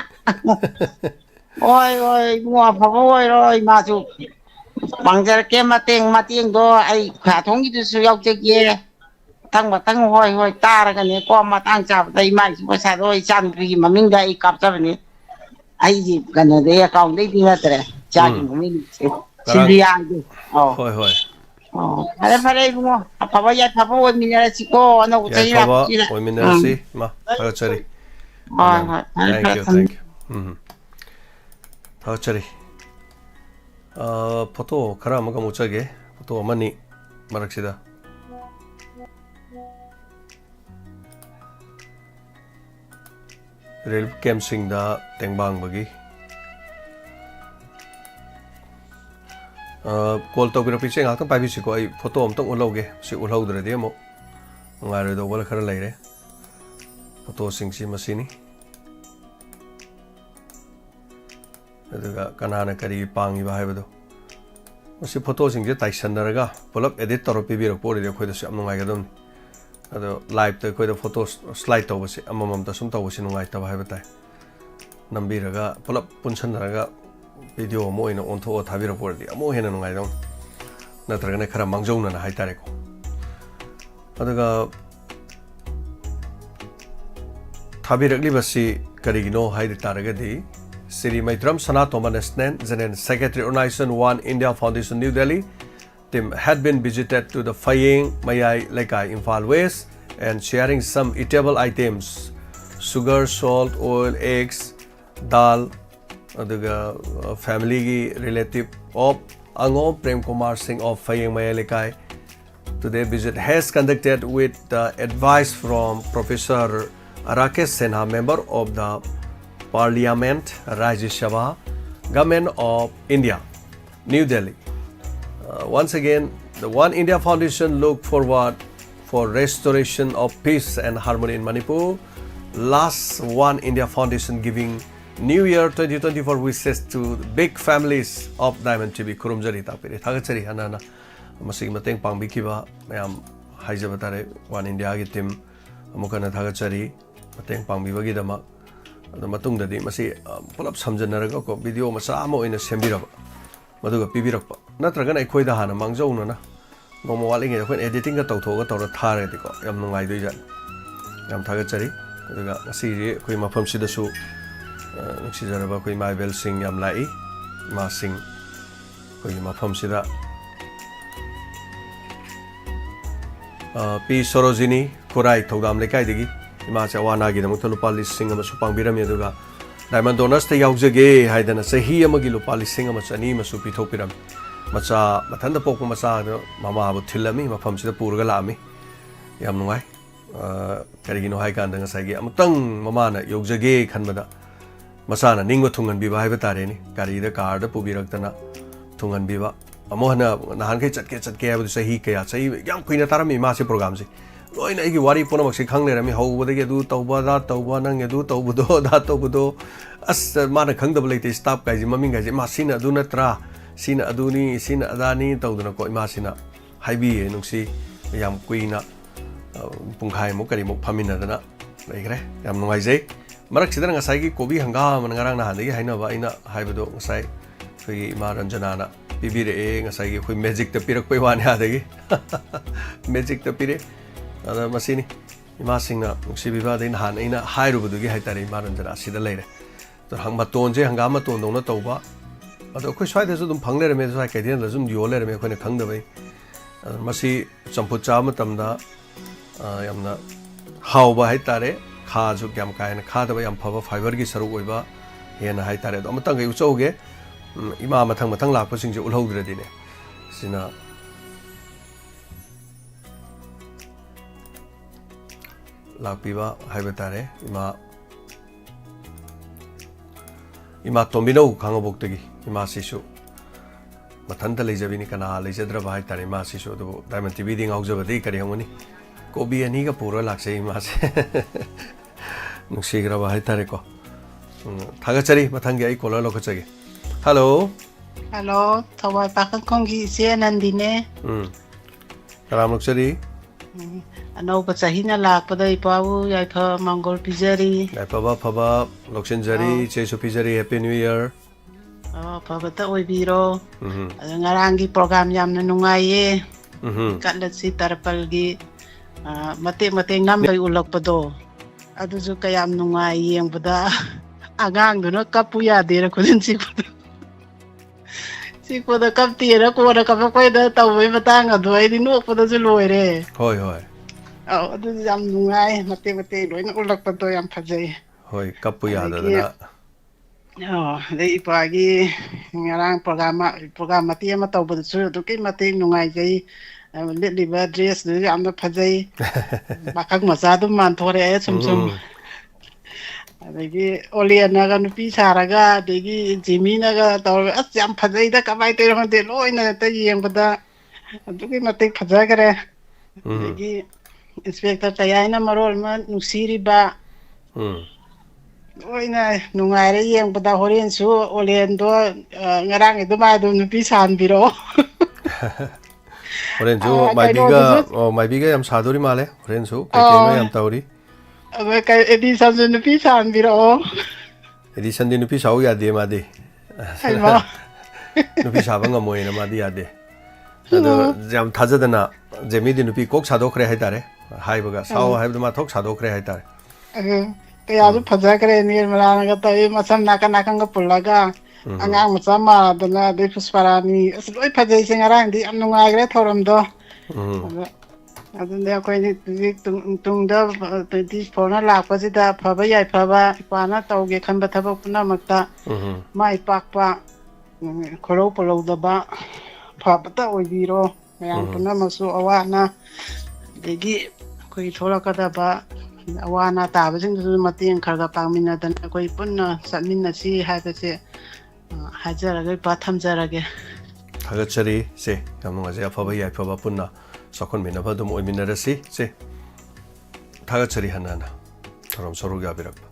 Speaker 4: ꯍꯣꯏ ꯏꯕꯨꯡꯉꯣ ꯑꯐꯕ ꯑꯣꯏꯔꯣ ꯏꯃꯥꯁꯨ ꯄꯥꯡꯖꯔꯛꯀꯦ ꯃꯇꯦꯡꯗꯣ ꯑꯩ ꯈꯨꯌꯥꯊꯣꯡꯒꯤꯗꯨꯁꯨ ꯌꯥꯎꯖꯒꯦ ꯃꯊꯪ ꯍꯣꯏ ꯇꯥꯔꯒꯅꯦꯀꯣ ꯃꯇꯥꯡ ꯆꯥꯕꯗ ꯏꯃꯥꯒꯤ ꯄꯩꯁꯥꯗꯣ ꯏꯆꯥꯅꯨꯄꯤꯒꯤ ꯃꯃꯤꯡꯗ ꯑꯩ ꯀꯥꯞꯆꯕꯅꯤ ꯑꯩꯒꯤ ꯀꯩꯅꯣꯗꯩ ꯑꯦꯀꯥꯎꯟꯗꯩꯗꯤ ꯅꯠꯇ꯭ꯔꯦ ꯏꯆꯥꯒꯤ ꯃꯃꯤꯡ
Speaker 2: ꯉꯔꯥꯡ
Speaker 4: ꯁꯤꯜꯚꯤꯌꯥꯒꯤ
Speaker 2: ꯍꯣꯏ
Speaker 4: ꯑꯣ ꯐꯔꯦ ꯏꯕꯨꯡꯉꯣ ꯑꯐꯕ ꯌꯥꯏꯐꯕ ꯑꯣꯏꯃꯤꯟꯅꯔꯁꯤꯀꯣ ꯑꯅꯧꯕ ꯆꯍꯤ
Speaker 2: ꯌꯥꯏꯐꯕ
Speaker 4: ꯂꯥꯛꯄꯁꯤꯗ
Speaker 2: ꯑꯣꯏꯃꯤꯟꯅꯔꯁꯤ ꯏꯃꯥ ꯊꯥꯒꯠꯆꯔꯤ
Speaker 4: ꯍꯣꯏ
Speaker 2: ꯊꯦꯡꯛ ꯌꯨ
Speaker 4: ꯐꯔꯦ
Speaker 2: ꯊꯥꯒꯠꯆꯔꯤ ꯐꯣꯇꯣ ꯈꯔ ꯑꯃꯒ ꯑꯃꯨꯛ ꯎꯠꯆꯒꯦ ꯐꯣꯇꯣ ꯑꯃꯅꯤ ꯃꯔꯛꯁꯤꯗ relief camp sing da tengbang bagi call to biro piche ngak pai bi si ko ai photo am tong ulo ge si ulo dre de mo ngai do wala khara lai re photo sing si masini aduga kanana kari pangi ba haiba do masi photo sing je tai sanaraga pulap edit toro pi biro pori de khoi da sam ngai ga dom ado live te khoi da photo slide to basi amamam ta sum to basi ngai ta ba haiba tai nambi raga pulap punsan raga video mo ina on tho thabiro pori amo hena ngai dom natraga ne khara mangjau na hai tare ko aduga thabirakli basi karigino hai de taraga di Sri Maitram Sanatoma National General Secretary Organization One India Foundation New Delhi team had been visited to the Phayeng Mayai Lekai Imphal West and sharing some eatable items sugar, salt, oil, eggs, dal, the family relative of Ango Prem Kumar Singh of Phayeng Mayai Lekai. Today's visit has conducted with the advice from Professor Rakesh Sinha, member of the Parliament, Rajya Sabha, Government of India, New Delhi. Once again, the One India Foundation look forward for restoration of peace and harmony in Manipur. Last One India Foundation giving New Year 2024 wishes to big families of Diamond TV. Kurumjari tapiri thagachari hanana masig mateng pangbikiba mayam haijabatare One India gi team amukana thagachari mateng pangbibagi dama matung dadi masi pulap samjanaraga ko video masa amo ina sembiraba maduga pibirakpa natraga na khoi da hana mangjau na nomo walinge khoi editing ga tawtho ga tawra thare di ko yam nungai doi jan yam thaga chari aduga masi ri khoi mafam sida su nksi jaraba khoi maibel sing yam lai ma sing khoi mafam sida P Sorojini Kurai Thodam lekai digi ima chawana gi damu lupa lising ama supang birami aduga diamond donors te yaujage haidana sahi amagi lupa lising ama chani ma su pithok piram macha mathanda pokma macha mama bu thilami mafam sida purga lami yam nungai karigino hai kan danga sai gi amtang mama na yaujage khanbada macha na ningwa thungan bi ba haiba tare ni kari da car da pubirak tana thungan bi ba amohna nahan kai chatke abu sahi kaya sahi yam kuina tarami ma se program se loina igi wari pona maksi khangle rami hawbada ge du tawba da tawba nang ge du tawbudo da tawbudo as mana khangdab leite staff kai ji maming ga ji ma sina du natra sina aduni sina adani tawduna ko ma sina haibi nungsi yam kuina pungkhai mo kari mo phamina dana leigre yam nungai jai marak sidana ngasai gi kobi hanga man ngarang na hande gi haina ba ina haibado ngasai phoi ma ranjana na bibire e ngasai gi khoi magic ta pirak poi wan ha de gi magic ta pire ada masini ima singna sibiba din han ina hairu budu gi haitari maran jara sida leire to hangma ton je hangama ton dona tawba ado khoi swai da zu dum phangle me sai kai din da zum yo le me khoi na khang da bai masi champut cha ma tamda yamna hauba haitare kha ju kyam kai na kha da ba yam phaba fiber gi saru oiba hena haitare do matang gi uchoge ima mathang lak pa sing je ulhodra dine sina lakpiba haibetare ima tombino khangabok tagi ima sisu mathanta leijabini kana leijadra bai tare ma sisu do diamond tv ding aujabadi kari hamani kobi ani ga pura lakse ima se nusigra bai tare ko thagachari mathangi ai kola lokachage hello
Speaker 5: thawai pakhan kongi se nandine
Speaker 2: karam lokchari
Speaker 5: ano ba chahina lakpada ipawu yaifa mangol pijari
Speaker 2: yaifa phaba lokshin jari chesu pijari happy new year
Speaker 5: phaba ta oibiro ngarangi program yamna nungaiye katlatsi tarpalgi mate ngambai ulakpado aduju kayam nungai yengbuda agang duna kapu yadera khudin sikpoda kaptira kora kapakoida tawai matang adu ai dinokpada ju loire
Speaker 2: hoi
Speaker 5: adu jam nungai mate loina ulakpado yam phajai
Speaker 2: hoi kapu yada da
Speaker 5: dei pagi ngarang program mati ma tawbadu su du ki mate nungai jai liba dress du yam na phajai bakak macha du man thore sum ꯑꯗꯒꯤ ꯑꯣꯂꯦꯟꯅꯒ ꯅꯨꯄꯤ ꯁꯥꯔꯒ ꯑꯗꯒꯤ ꯖꯤꯃꯤꯅꯒ ꯇꯧꯔꯒ ꯑꯁ ꯌꯥꯝ ꯐꯖꯩꯗ ꯀꯃꯥꯏꯅ ꯇꯧꯔꯤꯅꯣ ꯈꯪꯗꯦ ꯂꯣꯏꯅ ꯍꯦꯛꯇ ꯌꯦꯡꯕꯗ ꯑꯗꯨꯛꯀꯤ ꯃꯇꯤꯛ ꯐꯖꯈ꯭ꯔꯦ ꯑꯗꯒꯤ ꯏꯟꯁꯄꯦꯛꯇꯔ ꯇꯌꯥꯏꯅ ꯃꯔꯣꯜ ꯑꯃ ꯅꯨꯡꯁꯤꯔꯤꯕ ꯂꯣꯏꯅ ꯅꯨꯡꯉꯥꯏꯔꯦ ꯌꯦꯡꯕꯗ ꯍꯣꯔꯦꯟꯁꯨ ꯑꯣꯂꯦꯟꯗꯣ ꯉꯔꯥꯡꯒꯤ ꯑꯗꯨꯃꯥꯏ ꯑꯗꯨꯝ ꯅꯨꯄꯤ ꯁꯥꯍꯟꯕꯤꯔꯛꯑꯣ
Speaker 2: ꯍꯣꯔꯦꯟꯁꯨ
Speaker 5: ꯀꯩꯅꯣꯗꯨꯁꯨ
Speaker 2: ꯃꯥꯏꯕꯤꯒ ꯌꯥꯝ ꯁꯥꯗꯣꯔꯤ ꯃꯥꯜꯂꯦ ꯍꯣꯔꯦꯟꯁꯨ ꯀꯩꯀꯩꯅꯣ ꯌꯥꯝ ꯇꯧꯔꯤ
Speaker 5: ꯑꯦꯗꯤꯁꯟꯁꯨ ꯅꯨꯄꯤ ꯁꯥꯍꯟꯕꯤꯔꯛꯑꯣ
Speaker 2: ꯑꯦꯗꯤꯁꯟꯗꯤ ꯅꯨꯄꯤ ꯁꯥꯎ ꯌꯥꯗꯦ ꯃꯥꯗꯤ
Speaker 5: ꯍꯩꯃꯥ
Speaker 2: ꯅꯨꯄꯤ ꯁꯥꯕ ꯉꯝꯃꯣꯏꯅ ꯃꯥꯗꯤ ꯌꯥꯗꯦ ꯑꯗꯣ ꯌꯥꯝ ꯊꯥꯖꯗꯅ ꯖꯦꯃꯤꯗꯤ ꯅꯨꯄꯤ ꯀꯣꯛ ꯁꯥꯗꯣꯛꯈ꯭ꯔꯦ ꯍꯥꯏꯇꯥꯔꯦ ꯍꯥꯏꯕꯒ ꯁꯥꯎ ꯍꯥꯏꯕꯗ ꯃꯥ ꯊꯣꯛ ꯁꯥꯗꯣꯛꯈ꯭ꯔꯦ ꯍꯥꯏꯇꯥꯔꯦ
Speaker 5: ꯀꯌꯥꯁꯨ ꯐꯖꯈ꯭ꯔꯦ ꯅꯤꯔꯃꯂꯥꯅꯒ ꯇꯧꯏ ꯃꯁꯝ ꯅꯥꯀꯟ ꯅꯥꯀꯟꯒ ꯄꯨꯜꯂꯒ ꯑꯉꯥꯡ ꯃꯆꯥ ꯃꯥꯟꯗꯅ ꯑꯗꯩ ꯄꯨꯁꯄꯥꯔꯥꯅꯤ ꯑꯁ ꯂꯣꯏ ꯐꯖꯩꯁꯦ ꯉꯔꯥꯡꯗꯤ ꯌꯥꯝ ꯅꯨꯡꯉꯥꯏꯈ꯭ꯔꯦ ꯊꯧꯔꯝꯗꯣ ꯑꯗ ꯑꯗꯨꯅꯦ ꯑꯩꯈꯣꯏꯅꯤ ꯍꯧꯖꯤꯛ ꯇꯨꯡꯗ 24ꯅ ꯂꯥꯛꯄꯁꯤꯗ ꯐꯕ ꯌꯥꯏꯐꯕ ꯏꯄꯥꯅ ꯇꯧꯒꯦ ꯈꯟꯕ ꯊꯕꯛ ꯄꯨꯝꯅꯃꯛꯇ ꯃꯥꯏ ꯄꯥꯛꯄ ꯈꯣꯏꯔꯧ ꯄꯣꯜꯂꯧꯗꯕ ꯐꯕꯇ ꯑꯣꯏꯕꯤꯔꯣ ꯃꯌꯥꯝ ꯄꯨꯝꯅꯃꯛꯁꯨ ꯑꯋꯥ ꯑꯅꯥ ꯑꯗꯒꯤ ꯑꯩꯈꯣꯏꯒꯤ ꯊꯣꯛꯂꯛꯀꯗꯕ ꯑꯋꯥ ꯑꯅꯥ ꯇꯥꯕꯁꯤꯡꯗꯨꯁꯨ ꯃꯇꯦꯡ ꯈꯔ ꯈꯔ ꯄꯥꯡꯃꯤꯟꯅꯗꯅ ꯑꯩꯈꯣꯏ ꯄꯨꯟꯅ ꯆꯠꯃꯤꯟꯅꯁꯤ ꯍꯥꯏꯕꯁꯦ ꯍꯥꯏꯖꯔꯒ ꯏꯄꯥ ꯊꯝꯖꯔꯒꯦ
Speaker 2: ꯊꯥꯒꯠꯆꯔꯤ ꯁꯦ ꯌꯥꯝ ꯅꯨꯡꯉꯥꯏꯖꯩ ꯑꯐꯕ ꯌꯥꯏꯐꯕ ꯄꯨꯟꯅ ꯆꯥꯎꯈꯠꯃꯤꯟꯅꯕ ꯑꯗꯨꯝ ꯑꯣꯏꯃꯤꯟꯅꯔꯁꯤ ꯁꯦ ꯊꯥꯒꯠꯆꯔꯤ ꯍꯟꯅ ꯊꯧꯔꯝ ꯁꯔꯨꯛ ꯌꯥꯕꯤꯔꯛꯄ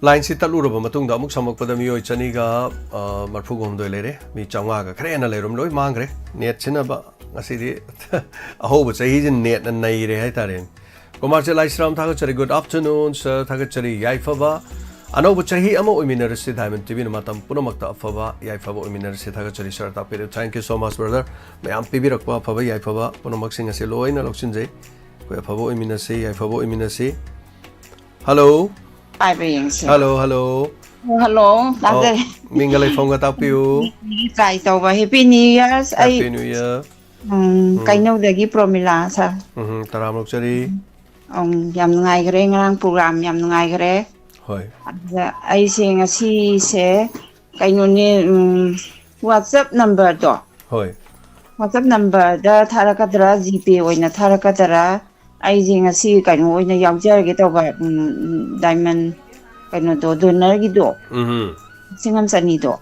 Speaker 2: ꯂꯥꯏꯟꯁꯤ ꯇꯠꯂꯨꯔꯕ ꯃꯇꯨꯡꯗ ꯑꯃꯨꯛ ꯁꯝꯃꯛꯄꯗ ꯃꯤꯑꯣꯏ 235 ꯂꯩꯔꯦ ꯃꯤ 500ꯒ ꯈꯔ ꯍꯦꯟꯅ ꯂꯩꯔꯝ ꯂꯣꯏ ꯃꯥꯡꯈ꯭ರೆ ꯅꯦꯠ ꯁꯤꯟꯅꯕ ꯉꯁꯤꯗꯤ ꯑꯍꯧꯕ ꯆꯍꯤꯁꯤ ꯅꯦꯠꯅ ꯅꯩꯔꯦ ꯍꯥꯏꯇꯥꯔꯦ ꯀꯨꯃꯥꯔ ꯂꯥꯏꯁ꯭ꯔꯥꯝ ꯊꯥꯒꯠꯆꯔꯤ ꯒꯨꯗ ꯑꯥꯐꯇꯔꯅꯨꯟ ꯁꯔ ꯊꯥꯒꯠꯆꯔꯤ ꯌꯥꯏꯐꯕ ꯑꯅꯧꯕ ꯆꯍꯤ ꯑꯃ ꯑꯣꯏꯃꯤꯟꯅꯔꯁꯤ ꯗꯥꯏꯃꯟ ꯇꯤꯚꯤꯅ ꯃꯇꯝ ꯄꯨꯝꯅꯃꯛꯇ ꯑꯐꯕ ꯌꯥꯏꯐꯕ ꯑꯣꯏꯃꯤꯟꯅꯔꯁꯤ ꯊꯥꯒꯠꯆꯔꯤ ꯁꯔ ꯇꯥꯛꯄꯤꯔꯦ thank you so much brother ꯃꯌꯥꯝ ꯄꯤꯕꯤꯔꯛꯄ ꯑꯐꯕ ꯌꯥꯏꯐꯕ ꯄꯨꯝꯅꯃꯛꯁꯤꯡ ꯑꯁꯤ ꯂꯣꯏꯅ ꯂꯧꯁꯤꯟꯖꯩ ꯑꯩꯈꯣꯏ ꯑꯐꯕ ꯑꯣꯏꯃꯤꯟꯅꯁꯤ ꯌꯥꯏꯐꯕ ꯑꯣꯏꯃꯤꯟꯅꯁꯤ ꯍꯜꯂꯣ ꯍꯜꯂꯣ ꯍꯜꯂꯣ
Speaker 4: ꯍꯜꯂꯣ ꯇꯥꯖꯔꯦ
Speaker 2: ꯃꯤꯡꯒ ꯂꯩꯐꯝꯒ ꯇꯥꯛꯄꯤꯌꯨ
Speaker 4: ꯇ꯭ꯔꯥꯏ ꯇꯧꯕ ꯍꯦꯄꯤ ꯅ꯭ꯌꯨ ꯏꯌꯔ ꯑꯩ
Speaker 2: ꯍꯦꯄꯤ ꯅ꯭ꯌꯨ ꯏꯌꯔ
Speaker 4: ꯀꯩꯅꯧꯗꯒꯤ ꯄ꯭ꯔꯣꯃꯤꯂꯥ ꯁꯥꯔ
Speaker 2: ꯇꯔꯥꯃꯔꯛꯆꯔꯤ
Speaker 4: ꯌꯥꯝ ꯅꯨꯡꯉꯥꯏꯈ꯭ꯔꯦ ꯉꯔꯥꯡ ꯄ꯭ꯔꯣꯒ꯭ꯔꯥꯝ ꯌꯥꯝ ꯅꯨꯡꯉꯥꯏꯈ꯭ꯔꯦ
Speaker 2: ꯍꯣꯏ
Speaker 4: ꯑꯗꯨꯗ ꯑꯩꯁꯦ ꯉꯁꯤꯁꯦ ꯀꯩꯅꯣꯅꯦ ꯋꯥꯆꯞ ꯅꯝꯕꯔꯗꯣ
Speaker 2: ꯍꯣꯏ
Speaker 4: ꯋꯥꯆꯞ ꯅꯝꯕꯔꯗ ꯊꯥꯔꯛꯀꯗ꯭ꯔꯥ ꯖꯤꯄꯦ ꯑꯣꯏꯅ ꯊꯥꯔꯛꯀꯗ꯭ꯔꯥ ꯑꯩꯁꯦ ꯉꯁꯤ ꯀꯩꯅꯣ ꯑꯣꯏꯅ ꯌꯥꯎꯖꯔꯒꯦ ꯇꯧꯕ ꯗꯥꯏꯃꯟ ꯀꯩꯅꯣꯗꯣ ꯗꯣꯅꯔꯒꯤꯗꯣ 1,200,000ꯗꯣ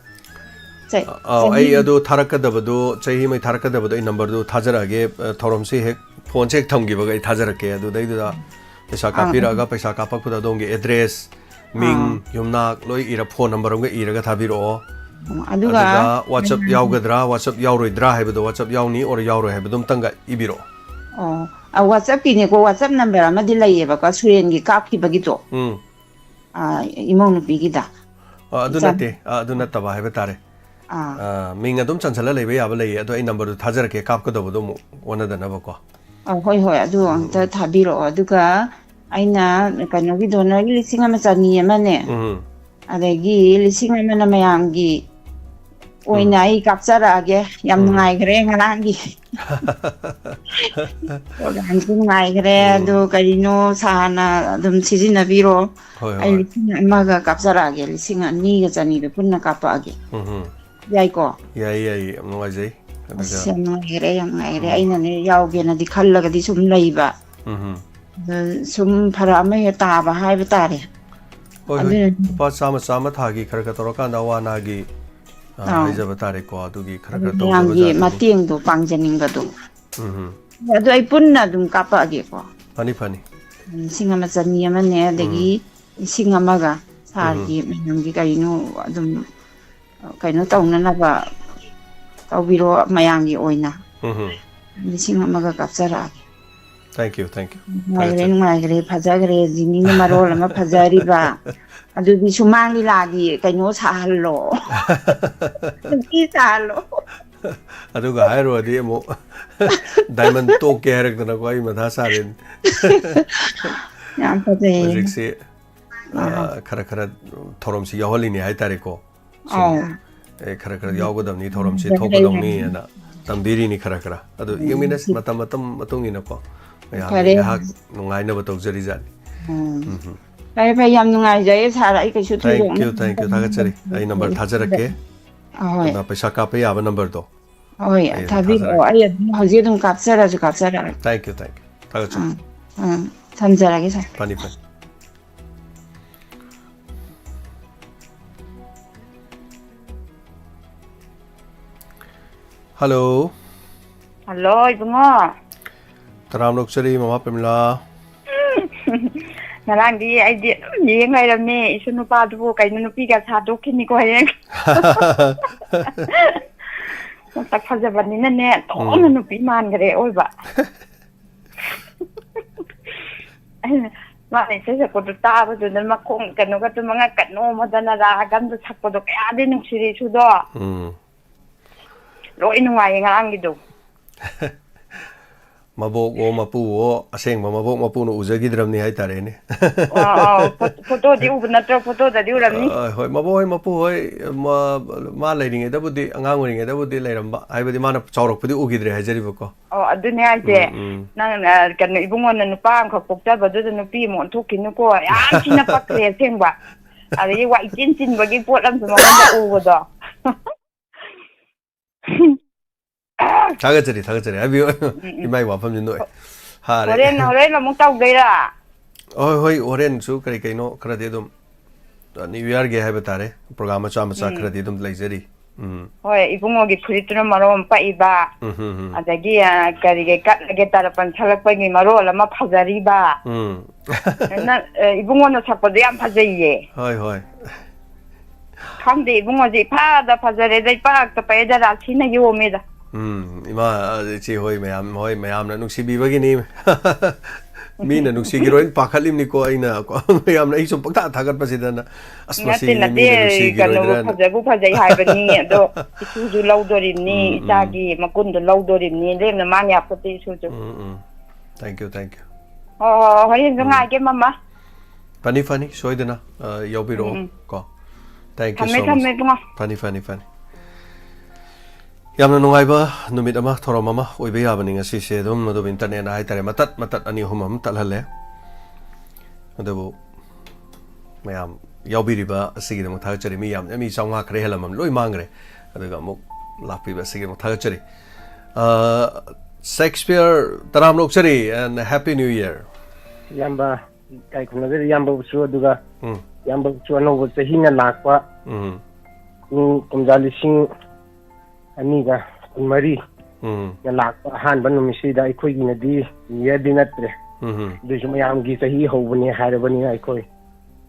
Speaker 2: ꯑꯩ ꯑꯗꯨ ꯊꯥꯔꯛꯀꯗꯕꯗꯨ ꯆꯍꯤ ꯑꯃꯒꯤ ꯊꯥꯔꯛꯀꯗꯕꯗꯣ ꯑꯩ ꯅꯝꯕꯔꯗꯨ ꯊꯥꯖꯔꯛꯑꯒꯦ ꯊꯧꯔꯝꯁꯤ ꯍꯦꯛ ꯐꯣꯟꯁꯦ ꯍꯦꯛ ꯊꯝꯈꯤꯕꯒ ꯑꯩ ꯊꯥꯖꯔꯛꯀꯦ ꯑꯗꯨꯗꯩꯗꯨꯗ ꯄꯩꯁꯥ ꯀꯥꯞꯄꯤꯔꯛꯑꯒ ꯄꯩꯁꯥ ꯀꯥꯞꯄꯛꯄꯗ ꯑꯗꯣꯝꯒꯤ ꯑꯦꯗ꯭ꯔꯦꯁ ꯃꯤꯡ ꯌꯨꯝꯅꯥꯛ ꯂꯣꯏ ꯐꯣꯟ ꯅꯝꯕꯔ ꯑꯃꯒ ꯏꯔꯒ ꯊꯥꯕꯤꯔꯛꯑꯣ
Speaker 4: ꯑꯗꯨꯒ
Speaker 2: ꯑꯗꯨꯒ ꯋꯥꯆꯞ ꯌꯥꯎꯒꯗ꯭ꯔꯥ ꯋꯥꯆꯞ ꯌꯥꯎꯔꯣꯏꯗ꯭ꯔꯥ ꯍꯥꯏꯕꯗꯣ ꯋꯥꯆꯞ ꯌꯥꯎꯅꯤ ꯑꯣꯔ ꯌꯥꯎꯔꯣꯏ ꯍꯥꯏꯕꯗꯨ ꯑꯝꯇꯪꯒ ꯏꯕꯤꯔꯛꯑꯣ
Speaker 4: ꯋꯥꯆꯞꯀꯤꯅꯦꯀꯣ ꯋꯥꯆꯞ ꯅꯝꯕꯔ ꯑꯃꯗꯤ ꯂꯩꯌꯦꯕꯀꯣ ꯁꯨꯔꯦꯟꯒꯤ ꯀꯥꯞꯈꯤꯕꯒꯤꯗꯣ ꯏꯃꯧ ꯅꯨꯄꯤꯒꯤꯗ
Speaker 2: ꯑꯗꯨ ꯅꯠꯇꯦ ꯑꯗꯨ ꯅꯠꯇꯕ ꯍꯥꯏꯕ ꯇꯥꯔꯦ ꯃꯤꯡ ꯑꯗꯨꯝ ꯆꯟꯁꯜꯂ ꯂꯩꯕ ꯌꯥꯕ ꯂꯩꯌꯦ ꯑꯗꯣ ꯑꯩ ꯅꯝꯕꯔꯗꯨ ꯊꯥꯖꯔꯛꯀꯦ ꯀꯥꯞꯀꯗꯕꯗꯣ ꯑꯃꯨꯛ ꯑꯣꯟꯅꯗꯅꯕꯀꯣ
Speaker 4: ꯍꯣꯏ ꯍꯣꯏ ꯑꯗꯨ ꯑꯝꯇ ꯊꯥꯕꯤꯔꯛꯑꯣ ꯑꯗꯨꯒ ꯑꯩꯅ ꯀꯩꯅꯣꯒꯤ ꯗꯣꯅꯔꯒꯤ 1,100,000 ꯑꯃꯅꯦ ꯑꯗꯒꯤ 1,000,000 ꯃꯌꯥꯝꯒꯤ ꯑꯣꯏꯅ ꯑꯩ ꯀꯥꯞꯆꯔꯛꯑꯒꯦ ꯌꯥꯝ ꯅꯨꯡꯉꯥꯏꯈ꯭ꯔꯦ ꯉꯔꯥꯡꯒꯤ ꯄ꯭ꯔꯣꯒ꯭ꯔꯥꯝꯁꯨ ꯅꯨꯡꯉꯥꯏꯈ꯭ꯔꯦ ꯑꯗꯨ ꯀꯔꯤꯅꯣ ꯁꯥꯔꯅ ꯑꯗꯨꯝ ꯁꯤꯖꯤꯟꯅꯕꯤꯔꯣ ꯑꯩ 1,000,000ꯒ ꯀꯥꯞꯆꯔꯛꯑꯒꯦ 2,200,000ꯗꯣ ꯄꯨꯟꯅ ꯀꯥꯞꯄꯛꯑꯒꯦ ꯌꯥꯏꯀꯣ
Speaker 2: ꯌꯥꯏ ꯌꯥꯏ ꯌꯥꯝ ꯅꯨꯡꯉꯥꯏꯖꯩ
Speaker 4: ꯑꯁ ꯌꯥꯝ ꯅꯨꯡꯉꯥꯏꯈ꯭ꯔꯦ ꯌꯥꯝ ꯅꯨꯡꯉꯥꯏꯈ꯭ꯔꯦ ꯑꯩꯅꯅꯦ ꯌꯥꯎꯒꯦꯅꯗꯤ ꯈꯜꯂꯒꯗꯤ ꯁꯨꯝ ꯂꯩꯕ ꯁꯨꯝ ꯐꯔꯛ ꯑꯃ ꯍꯦꯛ ꯇꯥꯕ ꯍꯥꯏꯕ ꯇꯥꯔꯦ
Speaker 2: ꯍꯣꯏ ꯍꯣꯏ ꯂꯨꯄꯥ ꯆꯥꯝꯃ ꯊꯥꯒꯤ ꯈꯔ ꯈꯔ ꯇꯧꯔꯀꯥꯟꯗ ꯑꯋꯥ ꯑꯅꯥꯒꯤ ꯍꯥꯏꯖꯕ ꯇꯥꯔꯦꯀꯣ ꯑꯗꯨꯒꯤ ꯈꯔ ꯈꯔ
Speaker 4: ꯃꯌꯥꯝꯒꯤ
Speaker 2: ꯇꯧꯖꯕꯖꯥꯠꯅꯤ
Speaker 4: ꯃꯇꯦꯡꯗꯣ ꯄꯥꯡꯖꯅꯤꯡꯕꯗꯣ ꯑꯗꯨ ꯑꯩ ꯄꯨꯟꯅ ꯑꯗꯨꯝ ꯀꯥꯞꯄꯛꯑꯒꯦꯀꯣ
Speaker 2: ꯐꯅꯤ ꯐꯅꯤ
Speaker 4: 1,100,000 ꯑꯃꯅꯦ ꯑꯗꯒꯤ 1,000,000ꯒ ꯁꯥꯔꯒꯤ ꯃꯌꯥꯝꯒꯤ ꯀꯔꯤꯅꯣ ꯑꯗꯨꯝ ꯀꯩꯅꯣ ꯇꯧꯅꯅꯕ ꯇꯧꯕꯤꯔꯣ ꯃꯌꯥꯝꯒꯤ ꯑꯣꯏꯅ 1,000,000ꯒ ꯀꯥꯞꯆꯔꯛꯑꯒꯦ
Speaker 2: ꯊꯦꯡꯛ ꯌꯨ
Speaker 4: ꯅꯨꯡꯉꯥꯏꯈ꯭ꯔꯦ ꯅꯨꯡꯉꯥꯏꯈ꯭ꯔꯦ ꯐꯖꯈ꯭ꯔꯦ ꯖꯤꯃꯤꯅ ꯃꯔꯣꯜ ꯑꯃ ꯐꯖꯔꯤꯕ ꯑꯗꯨꯗꯤ ꯁꯨꯃꯥꯡ ꯂꯤꯂꯥꯒꯤ ꯀꯩꯅꯣ ꯁꯥꯍꯜꯂꯣ ꯅꯨꯄꯤ ꯁꯥꯍꯜꯂꯣ
Speaker 2: ꯑꯗꯨꯒ ꯍꯥꯏꯔꯨꯔꯗꯤ ꯑꯃꯨꯛ ꯗꯥꯏꯃꯟ ꯇꯣꯛꯀꯦ ꯍꯥꯏꯔꯛꯇꯅꯀꯣ ꯑꯩ ꯃꯊꯥ ꯁꯥꯔꯦꯅꯦ
Speaker 4: ꯌꯥꯝ ꯐꯖꯩꯌꯦ
Speaker 2: ꯍꯧꯖꯤꯛꯁꯤ ꯈꯔ ꯈꯔ ꯊꯧꯔꯝꯁꯤ ꯌꯥꯎꯍꯜꯂꯤꯅꯦ ꯍꯥꯏꯇꯥꯔꯦꯀꯣ ꯁꯨꯝ
Speaker 4: ꯑꯧ
Speaker 2: ꯈꯔ ꯈꯔ ꯌꯥꯎꯒꯗꯕꯅꯤ ꯊꯧꯔꯝꯁꯤ ꯊꯣꯛꯀꯗꯧꯅꯤ ꯍꯥꯏꯅ ꯇꯝꯕꯤꯔꯤꯅꯤ ꯈꯔ ꯈꯔ ꯑꯗꯨ ꯌꯦꯡꯃꯤꯟꯅꯁꯤ ꯃꯇꯝ ꯃꯇꯨꯡ ꯏꯟꯅꯀꯣ ꯃꯌꯥꯝꯒꯤ
Speaker 4: ꯐꯔꯦ
Speaker 2: ꯉꯥꯏꯍꯥꯛ ꯅꯨꯡꯉꯥꯏꯅꯕ ꯇꯧꯖꯔꯤꯖꯥꯠꯅꯤ
Speaker 4: ꯐꯔꯦ ꯐꯔꯦ ꯌꯥꯝ ꯅꯨꯡꯉꯥꯏꯖꯔꯦ ꯁꯥꯔ ꯑꯩ ꯀꯩꯁꯨ
Speaker 2: ꯊꯦꯡꯛ
Speaker 4: ꯊꯣꯏꯗꯣꯛꯅ
Speaker 2: ꯌꯨ ꯊꯥꯒꯠꯆꯔꯤ ꯑꯩ ꯅꯝꯕꯔ ꯊꯥꯖꯔꯛꯀꯦ
Speaker 4: ꯑꯍꯣꯏ
Speaker 2: ꯑꯗꯨꯅ ꯄꯩꯁꯥ ꯀꯥꯞꯄ ꯌꯥꯕ ꯅꯝꯕꯔꯗꯣ
Speaker 4: ꯍꯣꯏ
Speaker 2: ꯑꯩ ꯑꯗꯨꯝ
Speaker 4: ꯊꯥꯕꯤꯔꯛꯑꯣ
Speaker 2: ꯊꯥꯖꯔꯛꯀꯦ
Speaker 4: ꯑꯩ ꯑꯗꯨꯝ ꯍꯧꯖꯤꯛ ꯑꯗꯨꯝ ꯀꯥꯞꯆꯔꯛꯑꯒꯦ
Speaker 2: ꯊꯦꯡꯛ ꯌꯨ ꯊꯥꯒꯠꯆꯔꯤ
Speaker 4: ꯊꯝꯖꯔꯒꯦ ꯁꯥꯔ
Speaker 2: ꯐꯅꯤ ꯐꯅꯤ Hello.
Speaker 6: Hello, ibungo.
Speaker 2: Taram Luxury, Mama Pamela.
Speaker 6: Narangi, I did ying I am me, Sunu Padu, I know Pigas had to Kiniko. Tak Hazabanina net, all the Nupi Mangre over. Mane says I put the tower to the Macon, can go to Manga, no more than a gun to Tapo, I didn't see to door. Lo in Wangido.
Speaker 2: Mabok o mapu o aseng mabok mapu no uzagi dram ni hai tare ne
Speaker 6: photo di ubna tro photo da di uram ni
Speaker 2: hoi maboy mapu hoi ma leiring da budi angang ring da budi leiram ba ai budi mana chaurok pudi ugidre hai jari bako
Speaker 6: adune aje nang kan ibungon na nupa ang khokta ba du nupi mon thokinu ko ya china pakre sengba ari wa chin chin bagi polam sama da ugo do
Speaker 2: Tagajari, abiyo imay wapam din doy.
Speaker 6: Horen la mong tawag dira.
Speaker 2: Hoy, horen su kari no kradi dum. New Year ge hai batare. Program cha kradi dum laizari.
Speaker 6: Hoy, ibungo gi khuritu na marom pa iba. Adagi kari ge kat ge tarapan thalak pa gi maro lama phajari ba. Na ibungo na sakpo de am phajaiye.
Speaker 2: Hoy.
Speaker 6: Khangde ibungo ji pha da phajare dai pa ta pa da ra thina yo me da.
Speaker 2: Ima chi hoi mayam na nuksi bibagi ni mi na nuksi giroin pakhalim ni ko aina ko mayam na isum pakta thagat pasida na asmasi ni mi na nuksi giroin
Speaker 6: na phajai hai bani do isu ju laudorim ni itagi makun do laudorim ni lem na manya poti isu ju
Speaker 2: thank you
Speaker 6: hoi ngai ke mama
Speaker 2: funny soidana yobiro ko thank you so much funny Yamna nungaiba numit ama thoro mama oibe yabani ngasi se dum madu internet na haitare matat ani humam talhale adabu mayam yaubiriba asigi dum thagchari mi yam mi sawnga khre helamam loi mangre adaga muk lapi ba asigi muk thagchari Shakespeare taram lokchari and happy new year
Speaker 7: yamba kai khunagari yamba su aduga yamba su no chahinga lakpa kumjali sing Aniga Mari lakpa han ban misida aikoi gi nadi yadi natre du mayam gi sahi hobani harabani aikoi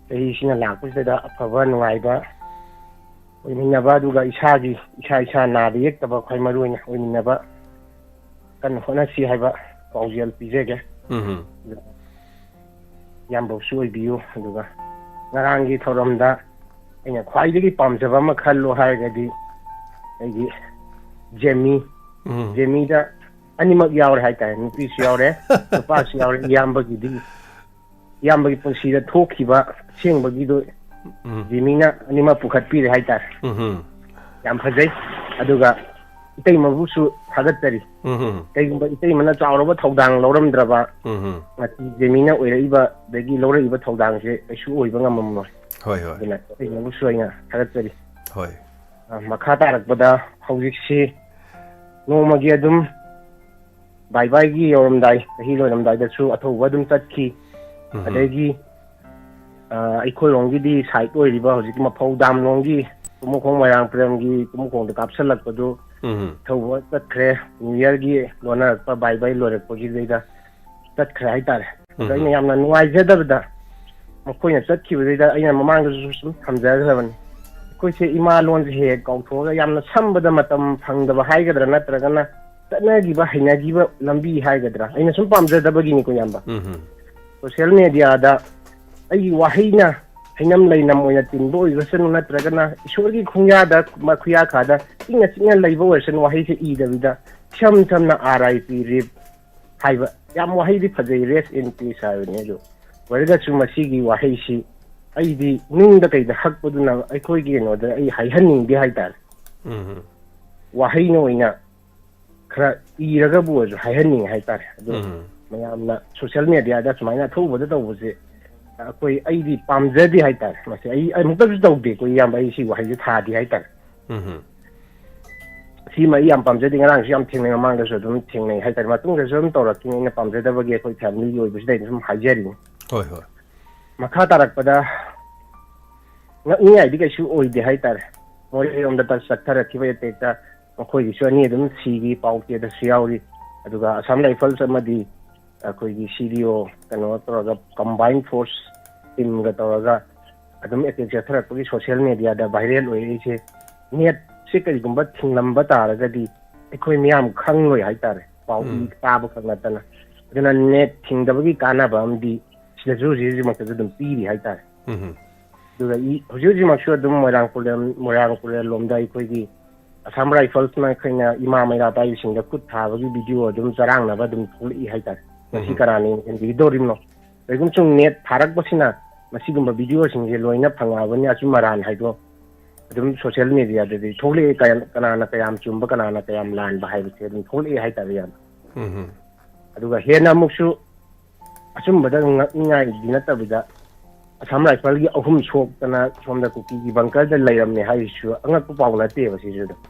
Speaker 7: sahi sina lakpa da afaba nuaiba oimina ba duga isa na de yek taba khoi maru ni oimina ba kan hona si haiba paujel pijege yambo suoi biu duga ngarangi thoramda ina khwaidagi pamjaba ma khallo haigadi ai Jemmy da animak yaur hai tai nupi si yaure pa si yaure yamba gi punsi da thoki ba seng ba gi do Jemmy na anima pukhat pi hai tai yam phajai aduga itei mabu su thagat tari itei mana chauro ba thodang loram draba ati Jemmy na oirai ba dagi lorai ba thodang se aisu oi ba ngamam no
Speaker 2: hoi
Speaker 7: ina itei mabu su ina thagat tari
Speaker 2: hoi
Speaker 7: makha tarakpada hojiksi nomagi adum bye gi yoramdai hi loramdai da su athoba dum tatki adegi aikoi rongi di site oi riba hojik ma phaudam rongi tumukong mayang prem gi tumukong da kapsalak padu thoba tatkre new year gi lona pa bye lorak pagi deida tatkre hai tar aina yamna nuai jadabda makoina tatki deida aina mamang da su hamjagravani koise ima lon he kauthoga yamna sambada matam phangdaba haigadra natragana tanagi ba hainagi ba lambi haigadra aina sum pamjadabagi ni ko yamba social media da ai wahaina hainam leinam oina tinbo igasanu natragana isorgi khungya da makhuya khada singa leibo version wahai se I davida chamna RIP rip haiba yam wahai di phajai rest in peace ayone jo warga chu masigi wahai si aidi nung da kai da hak poduna ai khoi gi no da ai hai haning bi hai tar wahai no ina khra I raga bu jo hai haning hai tar do mayam na social media da smaina thoba da do se koi aidi pamjadi hai tar mase ai mukta ju do de koi yam ai si wahai tha di hai tar si mai yam pamjadi ngarang si yam thingnai mang da so dum thingnai hai tar ma tung da som to ra king ina pamjada ba ge koi family oi bu dai sum hajari
Speaker 2: hoi
Speaker 7: makha tarakpada ngai di kai su oi de hai tar moi om da tar sathara ki ba te ta ꯃꯈꯣꯏꯒꯤꯁꯨ ꯑꯅꯤ ꯑꯗꯨꯝ ꯁꯤꯒꯤ ꯄꯥꯎ ꯆꯦꯗꯁꯨ ꯌꯥꯎꯔꯤ ꯑꯗꯨꯒ Assam rifles ꯑꯃꯗꯤ ꯑꯩꯈꯣꯏꯒꯤ CDO ꯀꯩꯅꯣ ꯇꯧꯔꯒ ꯀꯝꯕꯥꯏꯟ ꯐꯣꯔꯁ ꯇꯤꯝꯒ ꯇꯧꯔꯒ ꯑꯗꯨꯝ ꯑꯦꯇꯦꯛ ꯆꯠꯊꯔꯛꯄꯒꯤ ꯁꯣꯁꯤꯌꯦꯜ ꯃꯦꯗꯤꯌꯥꯗ ꯚꯥꯏꯔꯦꯜ ꯑꯣꯏꯔꯤꯁꯦ ꯅꯦꯠꯁꯤ ꯀꯔꯤꯒꯨꯝꯕ ꯊꯤꯡꯂꯝꯕ ꯇꯥꯔꯒꯗꯤ ꯑꯩꯈꯣꯏ ꯃꯤꯌꯥꯝ ꯈꯪꯂꯣꯏ ꯍꯥꯏꯇꯥꯔꯦ ꯄꯥꯎ ꯇꯥꯕ ꯈꯛ ꯅꯠꯇꯅ ꯑꯗꯨꯅ ꯅꯦꯠ ꯊꯤꯡꯗꯕꯒꯤ ꯀꯥꯟꯅꯕ ꯑꯃꯗꯤ ꯁꯤꯗꯁꯨ ꯍꯧꯖꯤꯛꯃꯛꯇꯁꯨ ꯑꯗꯨꯝ ꯄꯤꯔꯤ ꯍꯥꯏꯇꯥꯔꯦ ꯑꯗꯨꯒ ꯍꯧꯖꯤꯛꯃꯛꯁꯨ ꯑꯗꯨꯝ ꯃꯣꯏꯔꯥꯡ ꯄꯨꯂꯦꯜ ꯂꯣꯝꯗ ꯑꯩꯈꯣꯏꯒꯤ ꯑꯁꯥꯝ ꯔꯥꯏꯐꯜꯁꯅ ꯑꯩꯈꯣꯏꯅ ꯏꯃꯥ ꯃꯩꯔꯥ ꯄꯥꯏꯕꯁꯤꯡꯗ ꯈꯨꯠ ꯊꯥꯕꯒꯤ ꯚꯤꯗꯤꯑꯣ ꯑꯗꯨꯝ ꯆꯔꯥꯡꯅꯕ ꯑꯗꯨꯝ ꯊꯣꯛꯂꯛꯏ ꯍꯥꯏꯇꯥꯔꯦ ꯃꯁꯤ ꯀꯅꯥꯅ ꯌꯦꯡꯕꯤꯗꯧꯔꯤꯕꯅꯣ ꯀꯔꯤꯒꯨꯝꯕ ꯁꯨꯝ ꯅꯦꯠ ꯊꯥꯔꯛꯄꯁꯤꯅ ꯃꯁꯤꯒꯨꯝꯕ ꯚꯤꯗꯤꯑꯣꯁꯤꯡꯁꯦ ꯂꯣꯏꯅ ꯐꯪꯉꯛꯑꯕꯅꯤ ꯑꯆꯨꯝ ꯑꯔꯥꯟ ꯍꯥꯏꯗꯣ ꯑꯗꯨꯝ ꯁꯣꯁꯤꯌꯦꯜ ꯃꯦꯗꯤꯌꯥꯗꯗꯤ ꯊꯣꯛꯂꯛꯑꯦ ꯀꯅꯥꯅ ꯀꯌꯥꯝ ꯆꯨꯝꯕ ꯀꯅꯥꯅ ꯀꯌꯥꯝ ꯂꯥꯟꯕ ꯍꯥꯏꯕꯁꯦ ꯑꯗꯨꯝ ꯊꯣꯛꯂꯛꯑꯦ ꯍꯥꯏꯇꯥꯔꯦ ꯌꯥꯝ ꯑꯗꯨꯒ ꯍꯦꯟꯅ ꯑꯃꯨꯛꯁꯨ ꯑꯆꯨꯝꯕꯗ ꯉꯛꯅꯤꯡꯉꯥꯏꯗꯤ ꯅꯠꯇꯕꯤꯗ ꯑꯁꯥꯝ ꯔꯥꯏꯐꯜꯒꯤ 3 ꯁꯣꯛꯇꯅ ꯁꯣꯝꯗ ꯀꯨꯀꯤꯒꯤ ꯕꯪꯀꯔꯗ ꯂꯩꯔꯝꯃꯦ ꯍꯥꯏꯔꯤꯁꯨ ꯑꯉꯛꯄ ꯄꯥꯎ ꯅꯠꯇꯦꯕ ꯁꯤꯁꯨ ꯑꯗꯨꯝ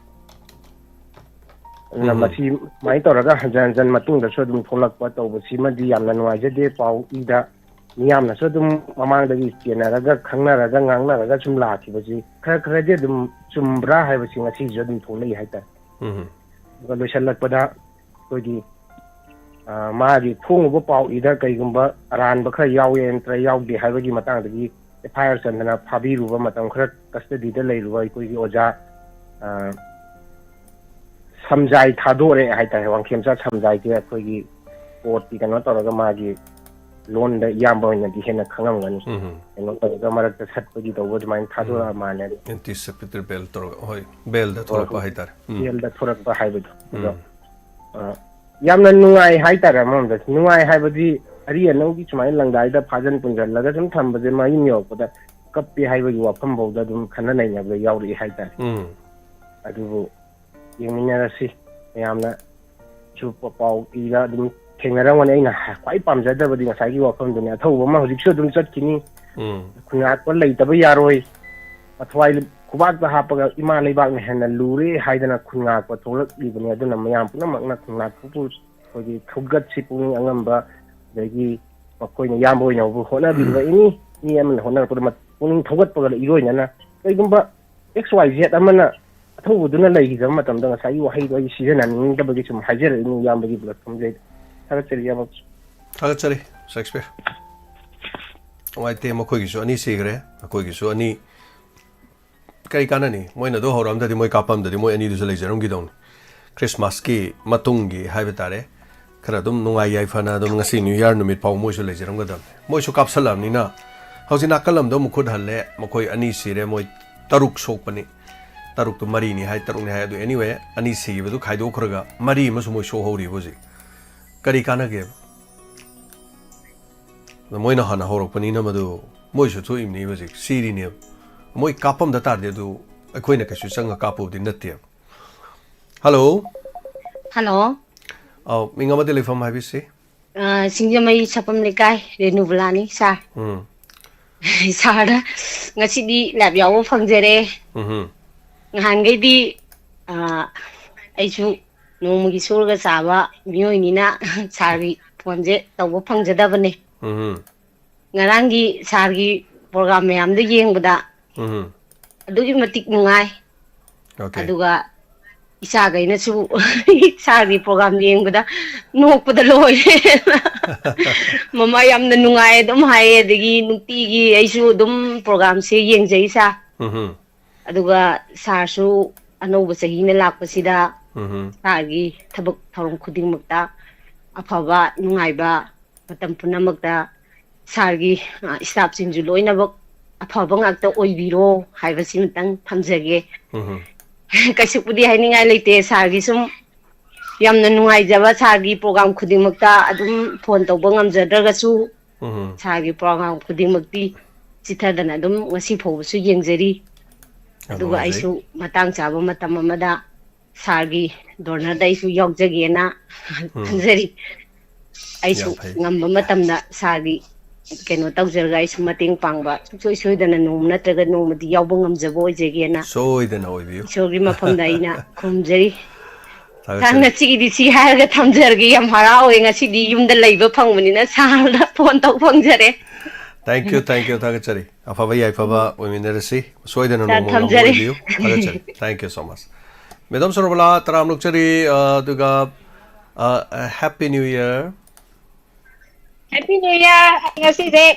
Speaker 7: ꯑꯗꯨꯅ ꯃꯁꯤ ꯁꯨꯃꯥꯏꯅ ꯇꯧꯔꯒ ꯍꯟꯖꯟ ꯍꯟꯖꯟ ꯃꯇꯨꯡꯗꯁꯨ ꯑꯗꯨꯝ ꯊꯣꯛꯂꯛꯄ ꯇꯧꯕꯁꯤꯃꯗꯤ ꯌꯥꯝꯅ ꯅꯨꯡꯉꯥꯏꯖꯗꯦ ꯄꯥꯎ ꯏꯗ ꯃꯤꯌꯥꯝꯅꯁꯨ ꯑꯗꯨꯝ ꯃꯃꯥꯡꯗꯒꯤ ꯆꯦꯟꯅꯔꯒ ꯈꯪꯅꯔꯒ ꯉꯥꯡꯅꯔꯒ ꯁꯨꯝ ꯂꯥꯛꯈꯤꯕꯁꯤ ꯈꯔꯗꯤ ꯑꯗꯨꯝ ꯆꯨꯝꯕ꯭ꯔꯥ ꯍꯥꯏꯕꯁꯤ ꯉꯁꯤꯁꯨ ꯑꯗꯨꯝ ꯊꯣꯛꯂꯛꯏ ꯍꯥꯏꯇꯥꯔꯦ ꯑꯗꯨꯒ ꯂꯣꯏꯁꯤꯜꯂꯛꯄꯗ ꯑꯩꯈꯣꯏꯒꯤ ꯃꯥꯒꯤ ꯐꯣꯡꯉꯨꯕ ꯄꯥꯎ ꯏꯗ ꯀꯔꯤꯒꯨꯝꯕ ꯑꯔꯥꯟꯕ ꯈꯔ ꯌꯥꯎꯋꯦ ꯅꯠꯇ꯭ꯔꯒ ꯌꯥꯎꯗꯦ ꯍꯥꯏꯕꯒꯤ ꯃꯇꯥꯡꯗꯒꯤ FIR ꯆꯟꯗꯅ ꯐꯥꯕꯤꯔꯨꯕ ꯃꯇꯝ ꯈꯔ ꯀꯁꯇꯗꯤꯗ ꯂꯩꯔꯨꯕ ꯑꯩꯈꯣꯏꯒꯤ ꯑꯣꯖꯥ ꯁꯝꯖꯥꯏ ꯊꯥꯗꯣꯛꯑꯦ ꯍꯥꯏꯇꯥꯔꯦ ꯋꯥꯡꯈꯦꯝꯆꯥ ꯁꯝꯖꯥꯏꯁꯦ ꯑꯩꯈꯣꯏꯒꯤ ꯀꯣꯔꯠꯀꯤ ꯀꯩꯅꯣ ꯇꯧꯔꯒ ꯃꯥꯒꯤ ꯂꯣꯟꯗ ꯏꯌꯥꯝꯕ ꯑꯣꯏꯅꯗꯤ ꯍꯦꯟꯅ ꯈꯪꯉꯝꯒꯅꯤ ꯀꯩꯅꯣ ꯇꯧꯔꯒ ꯃꯔꯛꯇ ꯁꯠꯄꯒꯤ ꯇꯧꯕ ꯑꯗꯨꯃꯥꯏꯅ ꯊꯥꯗꯣꯔꯛꯑ ꯃꯥꯜꯂꯦ
Speaker 2: ꯑꯦꯟꯇꯤꯁꯤꯄꯦꯇꯔꯤ ꯕꯦꯜ ꯇꯧꯔꯒ ꯍꯣꯏ ꯕꯦꯜꯗ ꯊꯣꯛꯂꯛꯄ ꯍꯥꯏꯇꯥꯔꯦ
Speaker 7: ꯕꯦꯜꯗ ꯊꯣꯛꯂꯛꯄ ꯍꯥꯏꯕꯗꯣ ꯑꯗꯣ ꯌꯥꯝꯅ ꯅꯨꯡꯉꯥꯏ ꯍꯥꯏꯇꯥꯔꯦ ꯑꯃꯔꯣꯝꯗ ꯅꯨꯡꯉꯥꯏ ꯍꯥꯏꯕꯗꯤ ꯑꯔꯤ ꯑꯅꯧꯒꯤ ꯁꯨꯃꯥꯏꯅ ꯂꯪꯗꯥꯏꯗ ꯐꯥꯖꯤꯟ ꯄꯨꯟꯁꯤꯜꯂꯒ ꯁꯨꯝ ꯊꯝꯕꯁꯦ ꯃꯌꯨꯝ ꯌꯧꯔꯛꯄꯗ ꯀꯞꯄꯦ ꯍꯥꯏꯕꯒꯤ ꯋꯥꯐꯝꯐꯥꯎꯗ ꯑꯗꯨꯝ ꯈꯟꯅ ꯅꯩꯅꯕꯗ ꯌꯥꯎꯔꯛꯏ ꯍꯥꯏꯇꯥꯔꯦ ꯑꯗꯨꯕꯨ ꯌꯦꯡꯃꯤꯟꯅꯔꯁꯤ ꯃꯌꯥꯝꯅ ꯁꯨ ꯄꯥꯎ ꯏꯔ ꯑꯗꯨꯝ ꯊꯦꯡꯅꯔꯝꯒꯅꯤ ꯑꯩꯅ ꯈ꯭ꯋꯥꯏ ꯄꯥꯝꯖꯗꯕꯗꯤ ꯉꯁꯥꯏꯒꯤ ꯋꯥꯐꯝꯗꯨꯅꯤ ꯑꯊꯧꯕ ꯑꯃ ꯍꯧꯖꯤꯛꯁꯨ ꯑꯗꯨꯝ ꯆꯠꯈꯤꯅꯤ ꯈꯨꯟꯉꯥꯛꯄ ꯂꯩꯇꯕ ꯌꯥꯔꯣꯏ ꯃꯊ꯭ꯋꯥꯏ ꯈꯨꯕꯥꯛꯇ ꯍꯥꯞꯄꯒ ꯏꯃꯥ ꯂꯩꯕꯥꯛꯅ ꯍꯦꯟꯅ ꯂꯨꯔꯦ ꯍꯥꯏꯗꯅ ꯈꯨꯟꯉꯥꯛꯄ ꯊꯣꯛꯂꯛꯂꯤꯕꯅꯤ ꯑꯗꯨꯅ ꯃꯌꯥꯝ ꯄꯨꯝꯅꯃꯛꯅ ꯈꯨꯟꯉꯥꯛꯄꯕꯨ ꯑꯩꯈꯣꯏꯒꯤ ꯊꯧꯒꯠꯁꯤ ꯄꯨꯛꯅꯤꯡ ꯑꯉꯝꯕ ꯑꯗꯒꯤ ꯃꯈꯣꯏꯅ ꯏꯌꯥꯝꯕ ꯑꯣꯏꯅꯕꯨ ꯍꯣꯠꯅꯕꯤꯕ ꯑꯦꯅꯤ ꯃꯤ ꯑꯃꯅ ꯍꯣꯠꯅꯔꯛꯄꯗ ꯄꯨꯛꯅꯤꯡ ꯊꯧꯒꯠꯄꯒ इरोइनना कईगुंबा XYZ Amna अथौबुदुना लैगिदब मतमदा ngasai wahai do sijananingdabagi sum hajarani yambagi platform thagachari yam
Speaker 2: thagachari Shakespeare waite mokogisu ani sigre akogisu ani kai kanani moina do horamdadi moi kapamdadi moi ani du leijarum gidon Christmas ki matungi haibetare khara dum nungai yai fana dum ngasi new year numit pau moi su leijarum gadam moi su kapsalam ni na hojina kalam do mukhud halle mokoi ani sire moi taruk sokpani taruk to mari ni hai taruk ni hai do anyway ani si bedu khaido khraga mari ma su moi so hori boji kari kana ge moi na hana horok pani na madu moi su thu imni boji siri ne moi kapam da tar de du akhoi na kasu changa kapu din natia hello
Speaker 8: hello
Speaker 2: minga ma telefon hai bi se
Speaker 8: singjamai sapam lekai renubulani sa Sara ngasi di lab yawo fangjare ngangai di aisu nongmugi surga saba mioi ni na sari ponje tawo fangjadabane ngarangi sari program mayam de yengbada adugi matik nungai aduga isa gaina su sari program yengbada nokpada loire mama yamna nungai dum haye degi nutigi aisu dum program se yengjai sa aduga sarsu anoba sahina lakpasida sagi thabak thorom khuding makta afaba nungai ba matam punamakta sargi staff sinju loina bak afaba ngakta oibiro haibasi matang thamjage kaisupudi hainingai leite sargi sum yamna nungai jaba sagi program khuding makta adum phone tawba ngamjadragasu sagi program khuding makti chithadana adum ngasi phawsu yengjari aduga aisu matang chaba matam amada sagi donor da isu yagjagena hanjari aisu ngamba matamda sagi keno tawjarga aisu mating pangba soi soidana nom natraga nomadi yawba ngamjabo ojegena
Speaker 2: soidana oibiu
Speaker 8: sogi mafamda ina khumjari Tangna chigi si harga thamjargi yam harawe ngasidi yumda leiba phangmanina sarda phone taw phangjare
Speaker 2: Thank you thagachari afaba yai faba oiminarasi soidana no mo thank you so much Madam Sorobala, Taram Luxury, Duga, Happy New Year.
Speaker 9: Happy New Year! Ngasi de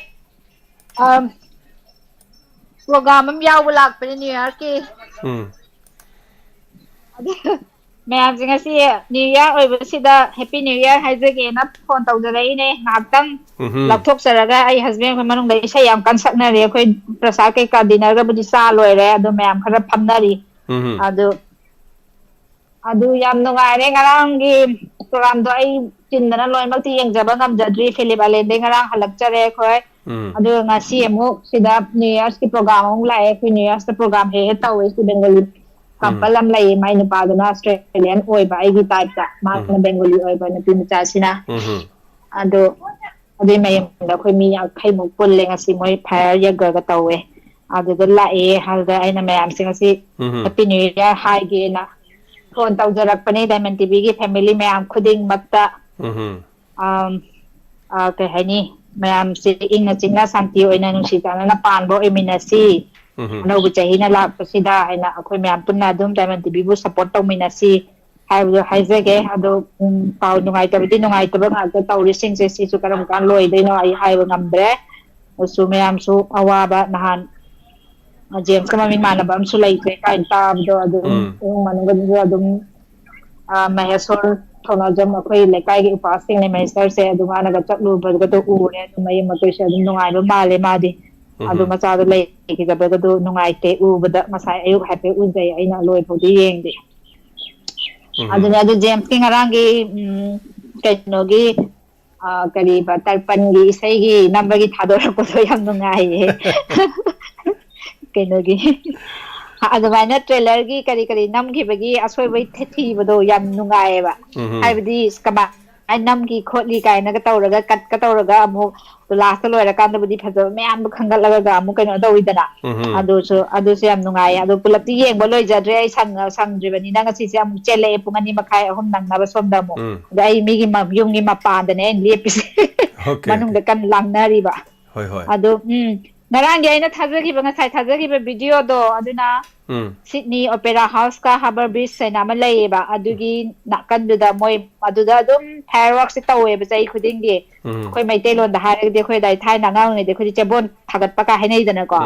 Speaker 9: program am yaw bulak pa New Year ki. Ma'am ngasi New Year oi basida Happy New Year haizage na phone tawdarai ne ngaktam lapthok saraga ai husband ko manung dai sai yam kan sakna re khoi prasad kai ka dinner ga budi sa loi re adu ma'am khara phamnari adu yam nungai re ngarang gi program do ai cindana loi mak ti yeng jaba ngam jadri philip ale de ngarang halak chare khoi adu ngasi amu sida New Year ki program ong lai ku New Year program he tawe ku bengali kapalam lai mai nu pa na Australian oi ba ai gi type ta ma na bengali oi ba na pin cha sina adu adu mai da khoi mi ya khai mu pul le ngasi moi phar ya ga tawe adu da lai hal da ai na mai am sing asi Happy New Year hai gi na phone tau jarak pani Diamond TV gi family mai am khuding makta cái hay ni ma'am si ing na chingna santi oi na nung si ta na pan bo eminasi no bu chahi na la pasida ai na akhoi ma'am punna dum Diamond TV bu support to minasi hai bu hai je ge ado pau nungai ta bi nungai ta ba ga ta uri sing se si su karam kan loi de no ai hai bu ngambre su ma'am su awa ba nahan James ka mamin mana ba am su lai te kain ta do ado manung ga dum mahesol thona jam akhoi lekai gi upasing ne master se aduma na ga chaklu ba ga to u ne mai ma to se dum nungai ba male ma di adu ma cha do le ki ga ba ga do nungai te u ba da masai ayu happy u jai aina loi pho di yeng di adu ne adu James ki ngarang gi kaino gi kari ba tarpan gi sai gi number gi thador ko to yam nungai kaino gi adumana trailer gi kari nam gi bagi asoi bai thethi bado yam nungai ba hai badi skaba ai nam gi khotli kai na ga tawraga kat ka tawraga amu to last lo ra kan da badi phaja me am khangal laga ga amu kaino dawidana adu se yam nungai adu pulap ti yeng bo loi jadre ai sang dribani na nga si se amu chele pungani makhai ahum nang na ba somda mu dai mi gi ma yung gi ma pan da ne lepis manung da kan langnari ba
Speaker 2: hoi hoi
Speaker 9: adu narang ai na thajagi ba ngai thajagi ba video do aduna Sydney Opera House ka Harbour Bridge sai na ma lai ba adugi nakan du da moi aduda dum fireworks tawe ba sai khuding di khoi mai te lon da har de khoi dai thai na ngang ne de khoi chebon thagat pa ka hai nei dana ko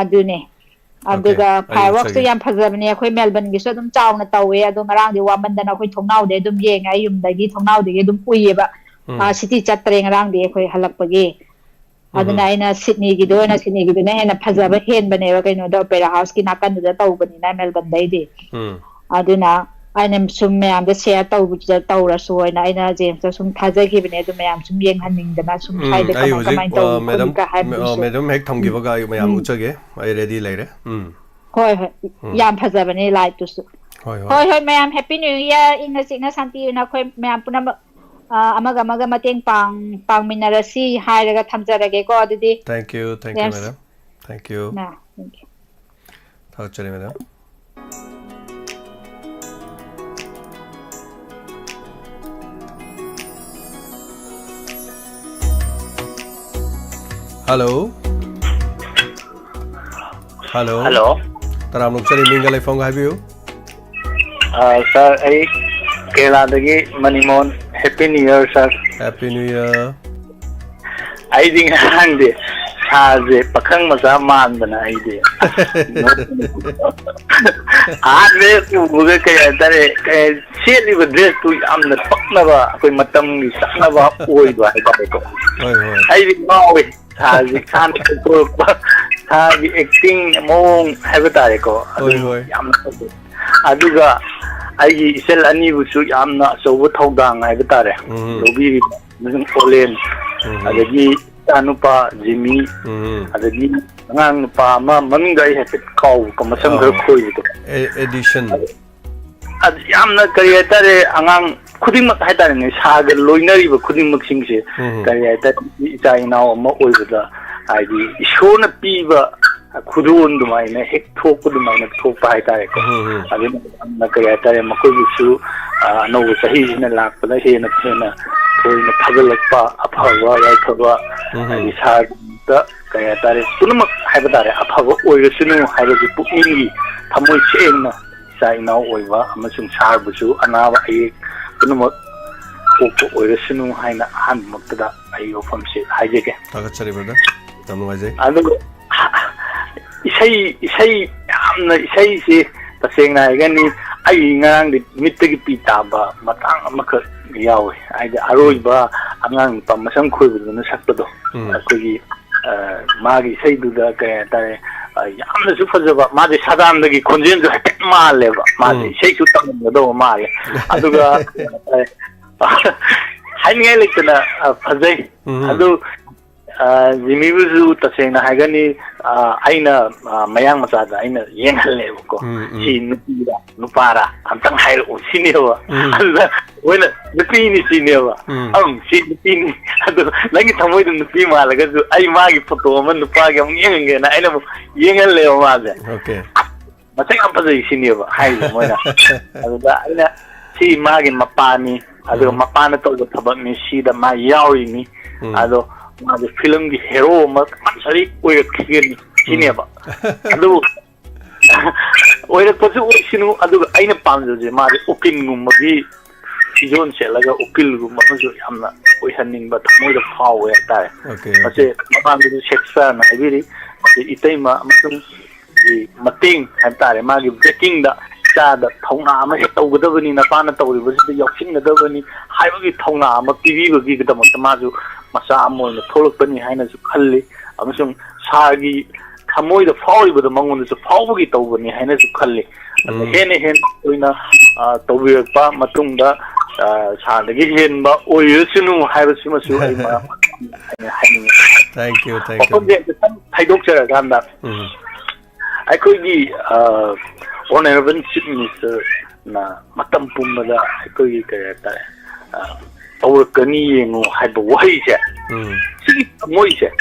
Speaker 9: adu ne aduga fireworks yam phajabne khoi Melbourne gi so dum chaw na tawe adu ngarang di wa man dana khoi thongnau de dum yeng ai yum da gi thongnau de dum puye ba city chatre ngarang di khoi halak pa gi aduna ina Sydney gi do na hena phajaba hen bane ba kaino do Opera House ki nakan da taw bani na Melbourne dai di aduna ainem sum me am da share taw bu da taw ra so ina ina James sum thaja gi bane do me am sum yeng haning da na sum sai da kamai taw
Speaker 2: madam hek thong gi ba ga me am uchage ai ready lai re
Speaker 9: hoi yam phajaba ne lai tu su hoi me am Happy New Year ina singna santi na khoi me am puna amaga mateng pang minarasi hairaga thamjarage ko adidi
Speaker 2: thank you madam thank you thachare madam hello taram lokchari mingalai phone habiu
Speaker 10: sir ai Kerala dagi Manimon Happy New Year sir
Speaker 2: Happy New Year
Speaker 10: I think hangde saje pakhang masa man bana I de aadre uge kaya tare kaya seli ba dress tu amna pakna ba koi matam gi sakna ba oi ba ko I think mawe saje kan ko saje acting mong habitare ko aduga aigi isel ani busu yamna sobu thogdang ai batare lobi nung olen adagi anupa Jimmy adagi ngang pa ma mamingai hepit kau kamasam gar khoi to
Speaker 2: edition
Speaker 10: ad yamna creator angang khudimak haitare ne saga loinari ba khudimak singse creator chaina ma oibada aigi ishona piba khudun dumai na hek thok dumai na thok pa haitare ko adin na creator makoi busu no sahi na lak pa he na thena thoi na thagalakpa aphawa ya thaba isa ta creator punamak haibadare aphawa oirasunu haibaji pukningi thamoi chengna ꯏꯆꯥ ꯏꯅꯥꯎ ꯑꯣꯏꯕ ꯑꯃꯁꯨꯡ ꯁꯥꯔꯕꯨꯁꯨ ꯑꯅꯥꯕ ꯑꯌꯦꯛ ꯄꯨꯝꯅꯃꯛ ꯄꯣꯛꯄ ꯑꯣꯏꯔꯁꯅꯨ ꯍꯥꯏꯅ ꯑꯍꯥꯟꯕꯃꯛꯇꯗ ꯑꯩ ꯋꯥꯐꯝꯁꯤ ꯍꯥꯏꯖꯒꯦ
Speaker 2: ꯊꯥꯒꯠꯆꯔꯤ ꯕ꯭ꯔꯗꯔ ꯌꯥꯝ ꯅꯨꯡꯉꯥꯏꯖꯩ
Speaker 10: ꯑꯗꯨꯒ ꯏꯁꯩ ꯌꯥꯝꯅ ꯏꯁꯩꯁꯤ ꯇꯁꯦꯡꯅ ꯍꯥꯏꯒꯅꯤ ꯑꯩ ꯉꯔꯥꯡꯗꯤ ꯃꯤꯠꯇꯒꯤ ꯄꯤ ꯇꯥꯕ ꯃꯇꯥꯡ ꯑꯃꯈꯛ ꯌꯥꯎꯋꯦ ꯍꯥꯏꯗꯤ ꯑꯔꯣꯏꯕ ꯑꯉꯥꯡ ꯅꯨꯄꯥ ꯃꯁꯝ ꯈꯣꯏꯕꯗꯨꯅ ꯁꯛꯄꯗꯣ ꯑꯩꯈꯣꯏꯒꯤ ꯃꯥꯒꯤ ꯏꯁꯩꯗꯨꯗ ꯀꯩ ꯍꯥꯏꯇꯥꯔꯦ ꯌꯥꯝꯅꯁꯨ ꯐꯖꯕ ꯃꯥꯁꯦ ꯁꯗꯥꯝꯗꯒꯤ ꯈꯣꯟꯖꯦꯜꯁꯨ ꯍꯥꯏꯐꯦꯠ ꯃꯥꯜꯂꯦꯕ ꯃꯥꯁꯦ ꯏꯁꯩꯁꯨ ꯇꯝꯒꯗꯧꯕ ꯃꯥꯜꯂꯦ ꯑꯗꯨꯒ ꯍꯥꯏꯅꯤꯡꯉꯥꯏ ꯂꯩꯇꯅ ꯐꯖꯩ ꯑꯗꯨ ꯖꯤꯃꯤꯕꯨꯁꯨ ꯇꯁꯦꯡꯅ ꯍꯥꯏꯒꯅꯤ ꯑꯩꯅ ꯃꯌꯥꯡ ꯃꯆꯥꯗ ꯑꯩꯅ ꯌꯦꯡꯍꯜꯂꯦꯕꯀꯣ ꯁꯤ ꯅꯨꯄꯤꯔ ꯅꯨꯄꯥꯔ ꯑꯝꯇꯪ ꯍꯥꯏꯔꯛꯑꯣ ꯁꯤꯅꯦꯕ ꯑꯗꯨꯗ ꯃꯣꯏꯅ ꯅꯨꯄꯤꯅꯤ ꯁꯤꯅꯦꯕ ꯁꯤ ꯅꯨꯄꯤꯅꯤ ꯑꯗꯨ ꯅꯪꯒꯤ ꯊꯃꯣꯏꯗ ꯅꯨꯄꯤ ꯃꯥꯜꯂꯒꯁꯨ ꯑꯩ ꯃꯥꯒꯤ ꯐꯣꯇꯣ ꯑꯃ ꯅꯨꯄꯥꯒꯤ ꯑꯃꯨꯛ ꯌꯦꯡꯍꯟꯒꯦꯅ ꯑꯩꯅ ꯑꯃꯨꯛ ꯌꯦꯡꯍꯜꯂꯦꯕ ꯃꯥꯁꯦ ꯃꯁꯛ ꯌꯥꯝ ꯐꯖꯩ ꯁꯤꯅꯦꯕ ꯍꯥꯏꯔꯤꯁꯦ ꯃꯣꯏꯅ ꯑꯗꯨꯗ ꯑꯩꯅ ꯁꯤ ꯃꯥꯒꯤ ꯃꯄꯥꯅꯤ ꯑꯗꯨꯒ ꯃꯄꯥꯅ ꯇꯧꯕ ꯊꯕꯛꯅꯤ ꯁꯤꯗ ꯃꯥ ꯌꯥꯎꯔꯤꯅꯤ ꯑꯗꯣ ꯃꯥꯁꯦ ꯐꯤꯂꯝꯒꯤ ꯍꯦꯔꯣ ꯑꯃ ꯀꯝꯄꯜꯁꯔꯤ ꯑꯣꯏꯔꯛꯈꯤꯒꯅꯤ ꯁꯤꯅꯦꯕ ꯑꯗꯨ ꯑꯣꯏꯔꯛꯄꯁꯨ ꯑꯣꯏꯁꯅꯨ ꯑꯗꯨꯒ ꯑꯩꯅ ꯄꯥꯝꯖꯕꯁꯦ ꯃꯥꯁꯦ ꯎꯀꯤꯜꯒꯨꯝꯕꯒꯤ ꯐꯤꯖꯣꯜ ꯁꯦꯠꯂꯒ ꯎꯀꯤꯜꯒꯨꯝꯕ ꯑꯃꯁꯨ ꯌꯥꯝꯅ ꯑꯣꯏꯍꯟꯅꯤꯡꯕ ꯊꯃꯣꯏꯗ ꯐꯥꯎꯋꯦ ꯍꯥꯏꯇꯥꯔꯦ ꯃꯁꯤ ꯃꯃꯥꯡꯗꯁꯨ ꯁꯦꯛꯁꯄꯤꯌꯔꯅ ꯍꯥꯏꯕꯤꯔꯤ ꯃꯁꯤ ꯏꯇꯩꯃ ꯑꯃꯁꯨꯡ ꯃꯇꯦꯡ ꯍꯥꯏꯕ ꯇꯥꯔꯦ ꯃꯥꯒꯤ ꯕ꯭ꯔꯦꯀꯤꯡꯗ ꯏꯆꯥꯗ ꯊꯧꯅꯥ ꯑꯃ ꯍꯦꯛ ꯇꯧꯒꯗꯕꯅꯤ ꯅꯄꯥꯅ ꯇꯧꯔꯤꯕꯁꯤꯗ ꯌꯥꯎꯁꯤꯟꯒꯗꯕꯅꯤ ꯍꯥꯏꯕꯒꯤ ꯊꯧꯅꯥ ꯑꯃ ꯄꯤꯕꯤꯕꯒꯤꯗꯃꯛꯇ ꯃꯥꯁꯨ ꯃꯆꯥ ꯑꯃ ꯑꯣꯏꯅ ꯊꯣꯛꯂꯛꯄꯅꯤ ꯍꯥꯏꯅꯁꯨ ꯈꯜꯂꯤ ꯑꯃꯁꯨꯡ ꯁꯥꯔꯒꯤ ꯊꯃꯣꯏꯗ ꯐꯥꯎꯔꯤꯕꯗꯣ ꯃꯉꯣꯟꯗꯁꯨ ꯐꯥꯎꯕꯒꯤ ꯇꯧꯕꯅꯤ ꯍꯥꯏꯅꯁꯨ ꯈꯜꯂꯤ ꯑꯗ ꯍꯦꯟꯅ ꯑꯣꯏꯅ ꯇꯧꯕꯤꯔꯛꯄ ꯃꯇꯨꯡꯗ ꯁꯥꯔꯗꯒꯤ ꯍꯦꯟꯕ ꯑꯣꯏꯔꯁꯅꯨ ꯍꯥꯏꯕꯁꯤꯃꯁꯨ ꯑꯩ ꯍꯥꯏꯅꯤꯡꯉꯤ ꯋꯥꯐꯝꯁꯦ ꯈꯤꯇꯪ ꯊꯩꯗꯣꯛꯆꯔꯀꯥꯟꯗ ꯑꯩꯈꯣꯏꯒꯤ ꯑꯣꯅꯔꯦꯕꯜ ꯆꯤꯐ ꯃꯤꯅꯤꯁꯇꯔꯅ ꯃꯇꯝ ꯄꯨꯝꯕꯗ ꯑꯩꯈꯣꯏꯒꯤ ꯀꯔꯤ ꯍꯥꯏꯇꯥꯔꯦ ꯇꯧꯔꯛꯀꯅꯤ ꯌꯦꯡꯉꯨ ꯍꯥꯏꯕ ꯋꯥꯍꯩꯁꯦ ꯁꯤꯒꯤ ꯊꯃꯣꯏꯁꯦ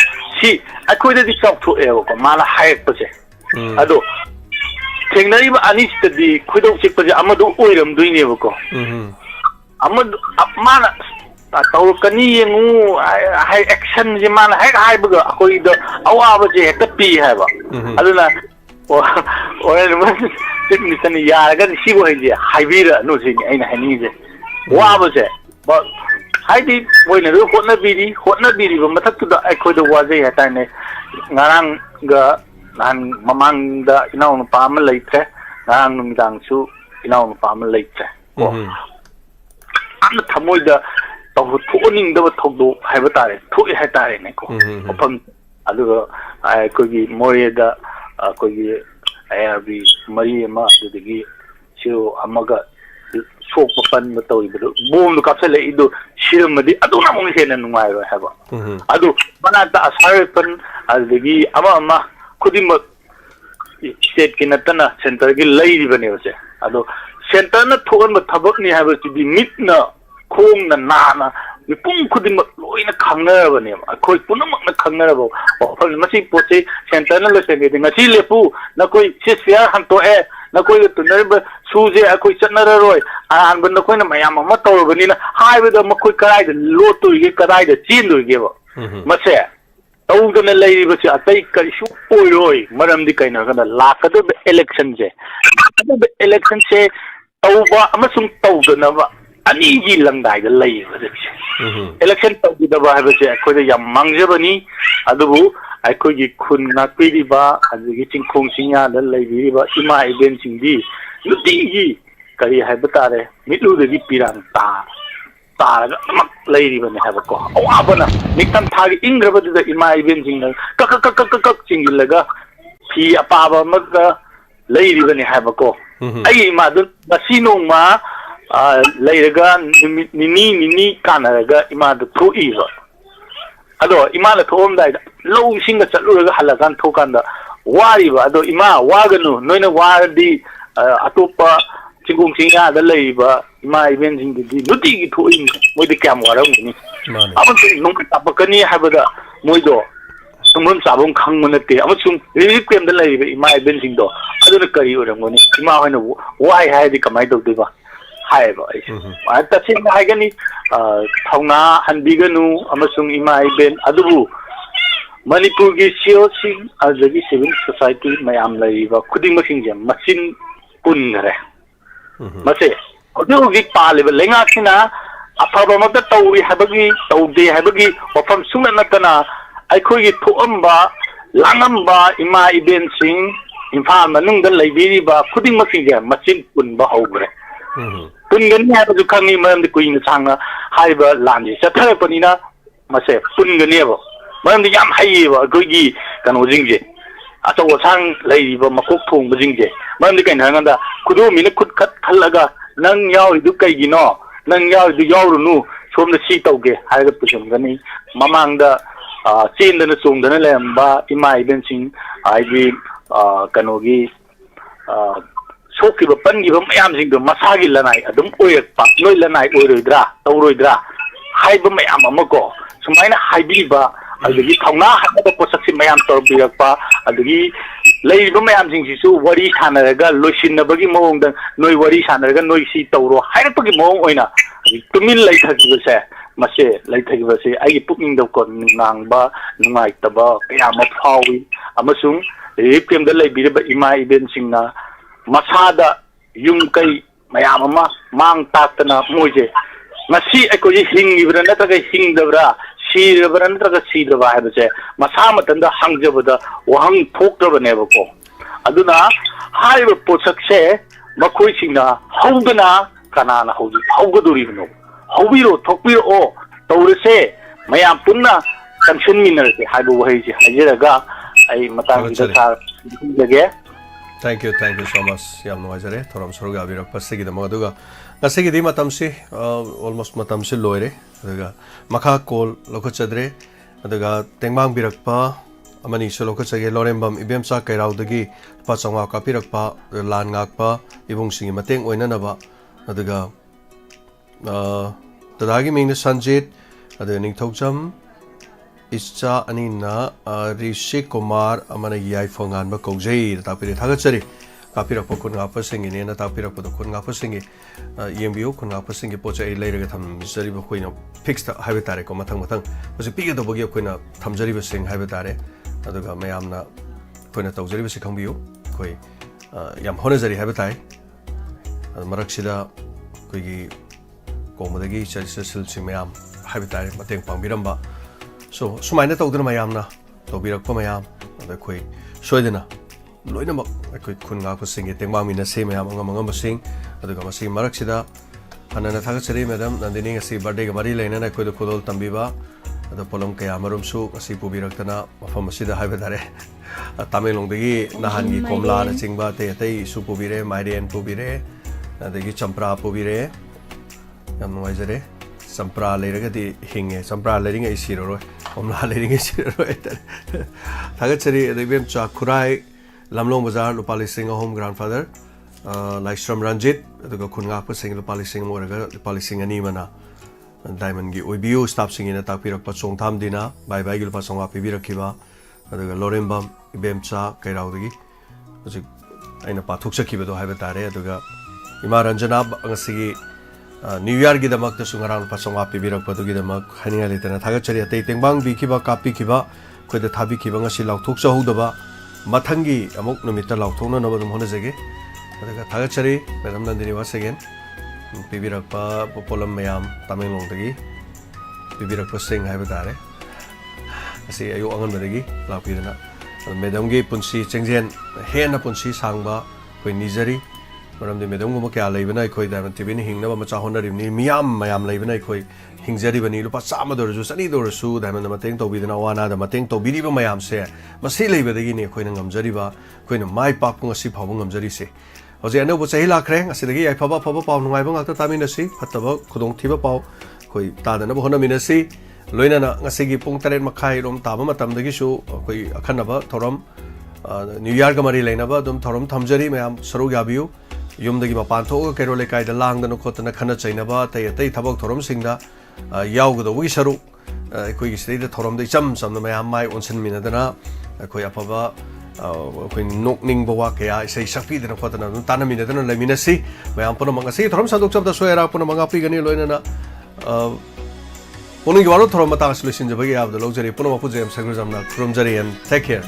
Speaker 10: ꯁꯤ ꯑꯩꯈꯣꯏꯗꯗꯤ ꯆꯥꯎꯊꯣꯛꯑꯦꯕꯀꯣ ꯃꯥꯅ ꯍꯥꯏꯔꯛꯄꯁꯦ ꯑꯗꯣ ꯊꯦꯡꯅꯔꯤꯕ ꯑꯅꯤꯁꯤꯗꯗꯤ ꯈꯣꯏꯗꯧ ꯆꯤꯛꯄꯁꯦ ꯑꯃꯗꯣ ꯑꯣꯏꯔꯝꯗꯣꯏꯅꯦꯕꯀோ ꯑꯃꯗꯣ ꯃꯥꯅ ꯇꯧꯔꯛꯀꯅꯤ ꯌꯦꯡꯉꯨ ꯑꯦꯛꯁꯟꯁꯦ ꯃꯥꯅ ꯍꯦꯛ ꯍꯥꯏꯕꯒ ꯑꯩꯈꯣꯏꯗ ꯑꯋꯥꯕꯁꯦ ꯍꯦꯛꯇ ꯄꯤ ꯍꯥꯏꯕ ꯑꯗꯨꯅ ꯆꯤꯐ ꯃꯤꯅꯤꯁꯇꯔꯅ ꯌꯥꯔꯒꯗꯤ ꯁꯤ ꯋꯥꯍꯩꯁꯦ ꯍꯥꯏꯕꯤꯔꯛꯑꯅꯨ ꯁꯤꯅꯤ ꯑꯩꯅ ꯍꯥꯏꯅꯤꯡꯉꯤꯁꯦ ꯋꯥꯕꯁꯦ ꯍꯥꯏꯗꯤ ꯃꯣꯏꯅꯁꯨ ꯍꯣꯠꯅꯕꯤꯔꯤꯕ ꯃꯊꯛꯇꯨꯗ ꯑꯩꯈꯣꯏꯗ ꯋꯥꯖꯩ ꯍꯥꯏꯇꯥꯔꯦꯅꯦ ꯉꯔꯥꯡꯒ ꯅꯍꯥꯟ ꯃꯃꯥꯡꯗ ꯏꯅꯥꯎꯅꯨꯄꯥ ꯑꯃ ꯂꯩꯇ꯭ꯔꯦ ꯉꯔꯥꯡ ꯅꯨꯃꯤꯗꯥꯡꯁꯨ ꯏꯅꯥꯎꯅꯨꯄꯥ ꯑꯃ ꯂꯩꯇ꯭ꯔꯦ ꯀꯣ ꯌꯥꯝꯅ ꯊꯃꯣꯏꯗ ꯊꯣꯛꯍꯟꯅꯤꯡꯗꯕ ꯊꯧꯗꯣꯛ ꯍꯥꯏꯕ ꯇꯥꯔꯦ ꯊꯣꯛꯑꯦ ꯍꯥꯏꯇꯥꯔꯦꯅꯦꯀꯣ ꯃꯐꯝ ꯑꯗꯨꯒ ꯑꯩꯈꯣꯏꯒꯤ ꯃꯣꯔꯦꯗ ꯑꯩꯈꯣꯏꯒꯤ ꯑꯥꯏ.ꯑꯥꯔ.ꯕꯤ ꯃꯔꯤ ꯑꯃ ꯑꯗꯨꯗꯒꯤ ꯁꯤꯔꯣ ꯑꯃꯒ ꯁꯣꯛꯄ ꯄꯟꯕ ꯇꯧꯔꯤꯕꯗꯣ ꯕꯣꯝꯗꯣ ꯀꯥꯞꯁꯤꯜꯂꯛꯏꯗꯣ ꯁꯤꯔꯝꯃꯗꯤ ꯑꯗꯨꯅ ꯑꯃꯨꯛ ꯍꯦꯟꯅ ꯅꯨꯡꯉꯥꯏꯔꯣꯏ ꯍꯥꯏꯕ ꯑꯗꯨ ꯃꯅꯥꯛꯇ ꯑꯁꯥꯔ ꯔꯥꯏꯐꯜ ꯑꯗꯨꯗꯒꯤ ꯑꯃ ꯈꯨꯗꯤꯡꯃꯛ ꯁ꯭ꯇꯦꯠꯀꯤ ꯅꯠꯇꯅ ꯁꯦꯟꯇꯔꯒꯤ ꯂꯩꯔꯤꯕꯅꯦꯕꯁꯦ ꯑꯗꯣ ꯁꯦꯟꯇꯔꯅ ꯊꯣꯛꯍꯟꯕ ꯊꯕꯛꯅꯤ ꯍꯥꯏꯕꯁꯤꯗꯤ ꯃꯤꯠꯅ ꯈꯣꯡꯅ ꯅꯥꯅ ꯃꯤꯄꯨꯝ ꯈꯨꯗꯤꯡꯃꯛ ꯂꯣꯏꯅ ꯈꯪꯅꯔꯕꯅꯦꯕ ꯑꯩꯈꯣꯏ ꯄꯨꯝꯅꯃꯛꯅ ꯈꯪꯅꯔꯕ ꯋꯥꯐꯝ ꯃꯁꯤ ꯄꯣꯠꯁꯤ ꯁꯦꯟꯇꯔꯅ ꯂꯣꯏꯁꯤꯟꯒꯦꯗꯤ ꯉꯁꯤ ꯂꯦꯞꯄꯨ ꯅꯈꯣꯏ ꯁꯤꯁꯐꯤꯌꯥꯔ ꯍꯟꯇꯣꯛꯑꯦ ꯅꯈꯣꯏꯒ ꯇꯨꯅꯔꯤꯕ ꯁꯨꯁꯦ ꯑꯩꯈꯣꯏ ꯆꯠꯅꯔꯔꯣꯏ ꯑꯔꯥꯟꯕ ꯅꯈꯣꯏꯅ ꯃꯌꯥꯝ ꯑꯃ ꯇꯧꯔꯕꯅꯤꯅ ꯍꯥꯏꯕꯗ ꯃꯈꯣꯏ ꯀꯗꯥꯏꯗ ꯂꯣꯠꯇꯣꯔꯤꯒꯦ ꯀꯗꯥꯏꯗ ꯆꯦꯟꯗꯣꯔꯤꯒꯦꯕ ꯃꯁꯦ ꯇꯧꯗꯅ ꯂꯩꯔꯤꯕꯁꯦ ꯑꯇꯩ ꯀꯔꯤꯁꯨ ꯑꯣꯏꯔꯣꯏ ꯃꯔꯝꯗꯤ ꯀꯩꯅꯣ ꯍꯥꯏꯔꯀꯥꯟꯗ ꯂꯥꯛꯀꯗꯧꯔꯤꯕ ꯑꯦꯂꯦꯛꯁꯟꯁꯦ ꯇꯧꯕ ꯑꯃꯁꯨꯡ ꯇꯧꯗꯅꯕ ꯑꯅꯤꯒꯤ ꯂꯪꯗꯥꯏꯗ ꯂꯩꯌꯦꯕ ꯍꯧꯖꯤꯛꯁꯦ ꯑꯦꯂꯦꯛꯁꯟ ꯇꯧꯈꯤꯗꯕ ꯍꯥꯏꯕꯁꯦ ꯑꯩꯈꯣꯏꯗ ꯌꯥꯝ ꯃꯥꯡꯖꯕꯅꯤ ꯑꯗꯨꯕꯨ ꯑꯩꯈꯣꯏꯒꯤ ꯈꯨꯟ ꯉꯥꯛꯄꯤꯔꯤꯕ ꯑꯗꯒꯤ ꯆꯤꯡꯈꯣꯡ ꯆꯤꯡꯌꯥꯗ ꯂꯩꯕꯤꯔꯤꯕ ꯏꯃꯥ ꯏꯕꯦꯟꯁꯤꯡꯗꯤ ꯅꯨꯡꯇꯤꯒꯤ ꯀꯔꯤ ꯍꯥꯏꯕ ꯇꯥꯔꯦ ꯃꯤꯠꯂꯨꯗꯒꯤ ꯄꯤꯔꯥꯡ ꯇꯥꯔꯒ ꯑꯃꯛ ꯂꯩꯔꯤꯕꯅꯤ ꯍꯥꯏꯕꯀꯣ ꯑꯋꯥꯕꯅ ꯅꯤꯡꯊꯝ ꯊꯥꯒꯤ ꯏꯪꯈ꯭ꯔꯕꯗꯨꯗ ꯏꯃꯥ ꯏꯕꯦꯟꯁꯤꯡꯅ ꯀꯛ ꯆꯤꯡꯁꯤꯜꯂꯒ ꯐꯤ ꯑꯄꯥꯕ ꯑꯃꯒ ꯂꯩꯔꯤꯕꯅꯤ ꯍꯥꯏꯕꯀꯣ ꯑꯩꯒꯤ ꯏꯃꯥꯗꯨ ꯉꯁꯤ ꯅꯣꯡꯃ ꯂꯩꯔꯒ ꯅꯨꯃꯤꯠ ꯅꯤꯅꯤ ꯀꯥꯟꯅꯔꯒ ꯏꯃꯥꯗꯨ ꯊꯣꯛꯏꯕ ꯑꯗꯣ ꯏꯃꯥꯅ ꯊꯣꯛꯑꯝꯗꯥꯏꯗ ꯂꯧ ꯏꯁꯤꯡꯒ ꯆꯠꯂꯨꯔꯒ ꯍꯜꯂꯀꯥꯟꯗ ꯊꯣꯛꯀꯥꯟꯗ ꯋꯥꯔꯤꯕ ꯑꯗꯣ ꯏꯃꯥ ꯋꯥꯒꯅꯨ ꯅꯣꯏꯅ ꯋꯥꯔꯗꯤ ꯑꯇꯣꯞꯄ ꯆꯤꯡꯈꯣꯡ ꯆꯤꯡꯌꯥꯗ ꯂꯩꯔꯤꯕ ꯏꯃꯥ ꯏꯕꯦꯟꯁꯤꯡꯗꯨꯗꯤ ꯅꯨꯡꯇꯤꯒꯤ ꯊꯣꯛꯏꯅꯤ ꯃꯣꯏꯗꯤ ꯀꯌꯥꯝ ꯋꯥꯔꯝꯒꯅꯤ ꯑꯃꯁꯨꯡ ꯅꯣꯡꯃꯩ ꯀꯥꯞꯄꯛꯀꯅꯤ ꯍꯥꯏꯕꯗ ꯃꯣꯏꯗꯣ ꯇꯨꯝꯐꯝ ꯆꯥꯐꯝ ꯈꯪꯕ ꯅꯠꯇꯦ ꯑꯃꯁꯨꯡ ꯔꯤꯂꯤꯐ ꯀꯦꯝꯞꯇ ꯂꯩꯔꯤꯕ ꯏꯃꯥ ꯏꯕꯦꯟꯁꯤꯡꯗꯣ ꯑꯗꯨꯅ ꯀꯔꯤ ꯑꯣꯏꯔꯝꯒꯅꯤ ꯏꯃꯥ ꯍꯣꯏꯅ ꯋꯥꯏ ꯍꯥꯏꯔꯗꯤ ꯀꯃꯥꯏꯅ ꯇꯧꯗꯣꯏꯕ ꯍꯥꯏꯌꯦꯕ ꯑꯩꯁꯦ ꯇꯁꯦꯡꯅ ꯍꯥꯏꯒꯅꯤ ꯊꯧꯅꯥ ꯍꯟꯕꯤꯒꯅꯨ ꯑꯃꯁꯨꯡ ꯏꯃꯥ ꯏꯕꯦꯟ ꯑꯗꯨꯕꯨ ꯃꯅꯤꯄꯨꯔꯒꯤ ꯁꯤꯑꯣꯁꯤꯡ ꯑꯗꯨꯗꯒꯤ ꯁꯤꯚꯤꯜ ꯁꯣꯁꯥꯏꯇꯤ ꯃꯌꯥꯝ ꯂꯩꯔꯤꯕ ꯈꯨꯗꯤꯡꯃꯛꯁꯤꯡꯁꯦ ꯃꯆꯤꯟ ꯄꯨꯟꯈꯔꯦ mase hoji paliba lengasina afaba mata tawri habagi tawde habagi wafam sungna natana aikhogi thoamba langamba ima iben sing imphal manungda leibiriba khuding masinga machin punba hogre pungan ha ju khangi maram de kuin sanga haiba landi chathare panina mase pungan ebo maram de yam haiba gogi kanu jingje ato sang leiba makok thong bujingje maram de kain hanganda kudu mina khut khat khalaga nang yaw du kaigino nang yaw du yawrunu somda si tawge haiga pusum gani mamangda chendana chungdana lamba ima iben sing aigi kanogi sokiba pangiba mayam singdo masagi lanai adum oyakpa noi lanai oiroidra tawroidra haiba mayam amako sumaina haibiba adagi thongna haba posaksi mayam torbiyakpa adagi leiba mayam singsisu wari sanaraga loisinabagi mawongda noi wari sanaraga noi si tawro hairapagi mawong oina tumin laithagibase mase laithagibase ai pukning da kon nangba nungai taba kaya ma phawi amasung ripkem da leibirba ima iben singna masada yum kai mayam ama mang tatna moje ngasi akoji hingibra nataga hingdabra sirabra nataga sidaba habase masa matanda hangjabada wahang thoktabane bako aduna haiba posakse makoi singna hawdana kanana hawdi hawgaduribno hawbiro thokbiro tawrese mayam punna kanchen minerse haiba wahiji hajiraga ai matang da sa jage
Speaker 2: thank you so much yam no ajare thoram soruga birak pasigi da magaduga ngasigi di matamsi almost matamsi loire daga makha kol lokochadre daga tengmang birakpa amani so lokochage lorembam ibemsa kairau dagi pachangwa ka pirakpa lan ngakpa ibung singi mateng oinanaba daga tadagi mingna sanjit adaga ningthokjam Ischa anina Rishi Kumar amana yai fongan ba kaujai tapire thagachari kapira pokun ngapa singi ne na tapira podo kun ngapa singi yembiu kun ngapa singi pocha ai leiraga tham jari ba koina fix ta haibe tare ko mathang hosi pige do bogi koina thamjari ba sing haibe tare aduga mayamna koina tawjari ba sikhangbiu koi yam honajari haibe tai maraksida koigi komodagi charisil mayam haibe tare mateng pangbiramba so sumaina tawdana mayamna tawbirakpa mayam ada koi soidana loinamak koi khunga ko singe tengmamina se mayam angam masing aduga masing maraksida hanana thagachari madam nandini ngasi birthday ga mari leina na koi do kodol tambiba ada polom kaya marum su ngasi pubiraktana mafam asida haibadare tamelong dagi nahangi komla na chingba te te su pubire maiden pubire adagi champra pubire yam noizare sampra leiragadi hinge sampra leiringa isiroro omla leiringa isiroro thagachari adibem cha khurai lamlong bazar lupali singh home grandfather laishram ranjit aduga khunga pa sing lupali singh moraga lupali singh ani mana diamond gi oibiu staff sing ina tapirak pa chongtham dina bye bye gil pa songwa pibirakhiba aduga lorembam ibem cha kairaudagi hojik aina pathuk sakhiba do haiba tare aduga ima ranjana ngasigi New Year gi damak su ngarang pasongwa pibirak padu gi damak haninga letana thagachari atei tengbang bi kiba kapi kiba koida thabi kiba ngasi lauthok chahudaba mathangi amuk numita lauthokna naba dum hona jage adaga thagachari madam nandini once again pibirak pa polam mayam tamelong dagi pibirak pa sing haiba tare asi ayu angan badagi lapidana madam gi punsi chengjen hena punsi sangba koi nijari maram de medong mo kya leibana khoi da tibini hingna ma cha honari ni miyam leibana khoi hingjari bani lupa chama dor ju sani dor su da man mateng to bidina wana da mateng to biri ba mayam se masi leibadagi ni khoi na ngamjari ba khoi na mai pak pung asi phawung ngamjari se hoje ano bo chahi lakre asidagi ai phaba paw nungai ba ngakta tamina si phataba khudong thiba paw khoi ta da na bo hona minasi loina na ngasigi pung 3 makhai rom taba matam dagi su khoi akhanaba thoram New Year ga mari leina ba dum thoram thamjari mayam saru gabiu yumdagi mapan thoga kerole kaida langdana khotana khana chainaba tai tai thabak thorom singda yaugdo wi saru koi gi sreida thorom dei cham samna mayam mai onsen minadana koi apaba koi nokning bawa kaya sei sakpi dana khotana tana minadana leminasi mayam puna manga sei thorom saduk sabda soera puna manga pi gani loina na puni gi waro thorom mata solution jabagi abda logjari puna mapu jem sagrujamna krumjari and take care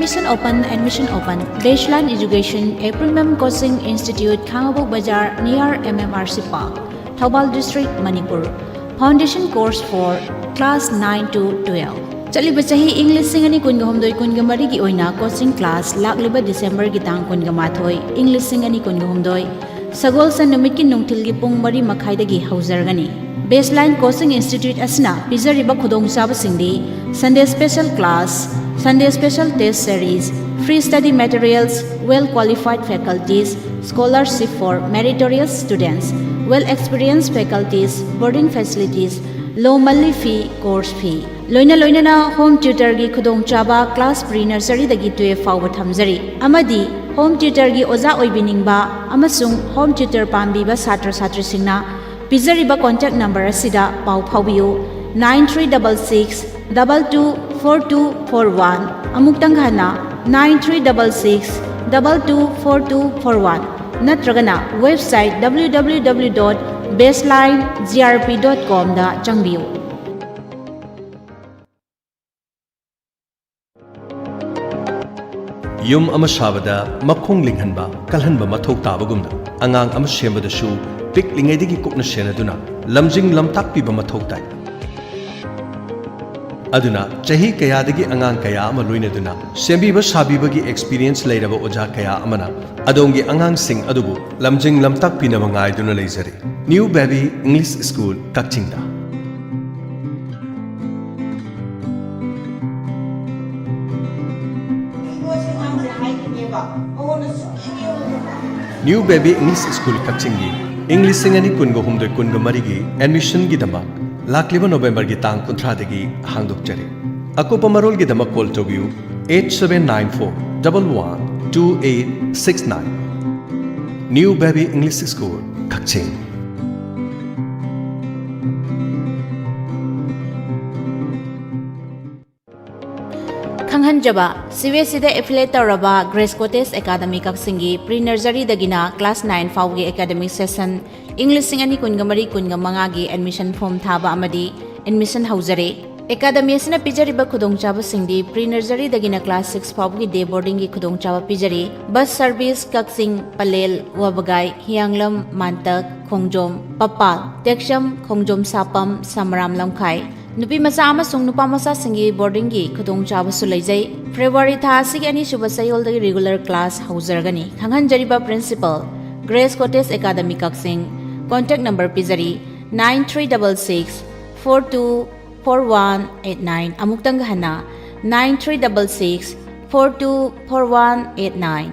Speaker 11: Admission open. Baseline education, a premium coaching institute, Khangabok Bazaar, near MMRC Park, Thoubal District, Manipur. Foundation course for class 9 to 12. Chaliba chahi English singani kungahomdoi kungamari gi oina coaching class lagliba December gi tang kungamathoi English singani kungahomdoi Sagol san numit ki nungthil gi pung mari makhai dagi hauzargani. Baseline Coaching Institute asna pizariba khudong chaba singdi Sunday special class, Sunday special test series, free study materials, well qualified faculties, scholarship for meritorious students, well experienced faculties, boarding facilities, low monthly fee, course fee. Loina na home tutor gi khudong chaba class pre-nursery dagi 12 fawba thamjari. Amadi home tutor gi oza oibiningba amasung home tutor pambiba satra singna pizariba contact number asida pau phaubiu 9366 224241 amuktang hana 9366 224241 natragana website www.baselinegrp.com da changbiu.
Speaker 2: Yum ama shabada makhong linghanba kalhanba mathok tabagumna angang ama shembadashu pik lingaidigi kupna shenaduna lamjing lamtak piba mathok tai aduna chahi kayadagi angang kaya ama loinaduna sembiba sabibagi experience leiraba oja kaya amana adongi angang sing adubu lamjing lamtak pina mangai duna leizari. New Baby English School Kakchingda. New Baby English School Kakchingi English singani kungo humdoi kungo marigi admission gi damak lakliba November gi tang 13 dagi hangdok jare. Akopa marol gi damak call tobiu 8794112869. New Baby English School Kakching.
Speaker 11: Khanghanjaba CBSE da affiliate tawraba Grace Cottage Academy Kaksingi pre-nursery dagina class 9 fawgi academic session English singani kungamari kungamanga gi admission form thaba amadi admission hauzare. Academy asina pijariba khudongchaba singdi pre-nursery dagina class 6 fawgi day boarding gi khudongchaba pijari. Bus service Kaksing, Palel, Wabagai, Hianglam, Mantak, Khongjom, Papal, Teksham, Khongjom Sapam, Samaram Lamkhai. Nupi masa amasung nupa masa singi boarding gi khudong chaba su leijai. February tha asigi ani suba sayol dagi regular class hauzargani. Khanghan jariba principal Grace Cottage Academy Kaksing. Contact number pizari 9366 424189 amuktang gahana 9366 424189.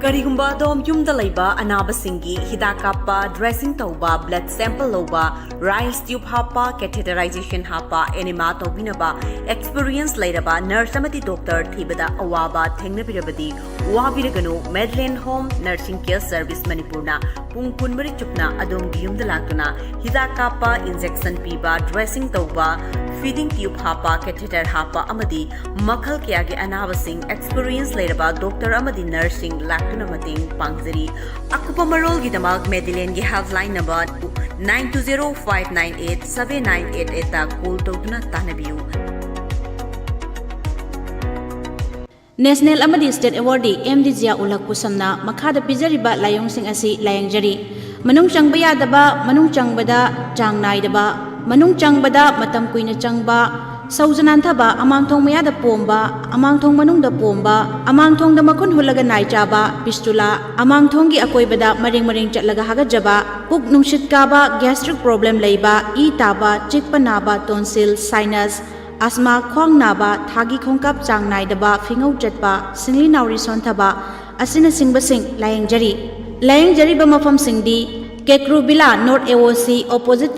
Speaker 12: Karigumba dom yumda laiba anabasingi hidakapa dressing tauba blood sample loba rice tube hapa catheterization hapa enema tobinaba experience lairaba nurse amati doctor thibada awaba thengnabirabadi wabiraganu Medland Home Nursing Care Service Manipurna pung kunmari chupna adongi yumda laktuna hidakapa injection piba dressing tauba feeding tube hapa catheter hapa amadi makhal kya ge anabasing experience lairaba doctor amadi nursing laktuna mating pangzari akupa marol gi damak Medland gi helpline number 9205987988 ta call tawduna tanabiu.
Speaker 11: National amadi State Awardee MD Jia Ulak Pusamna makhada pijariba layong sing asi layangjari. Manung changba yadaba, manung changbada chang naidaba, manung changbada matam kuina changba, saujanan thaba amang thong mayada pomba, amang thong manung da pomba, amang thong da makun hulaga nai chaba, pistula, amang thong gi akoi bada maring chatlaga hagajaba, puk nungshit kaba, gastric problem leiba, e taba, chikpa naba, tonsil, sinus, asma khwang naba thagi khongkap chang naidaba fingau chatpa singli nauri sonthaba asina singbasing layangjari ba mafam singdi Kekrubila North AOC opposite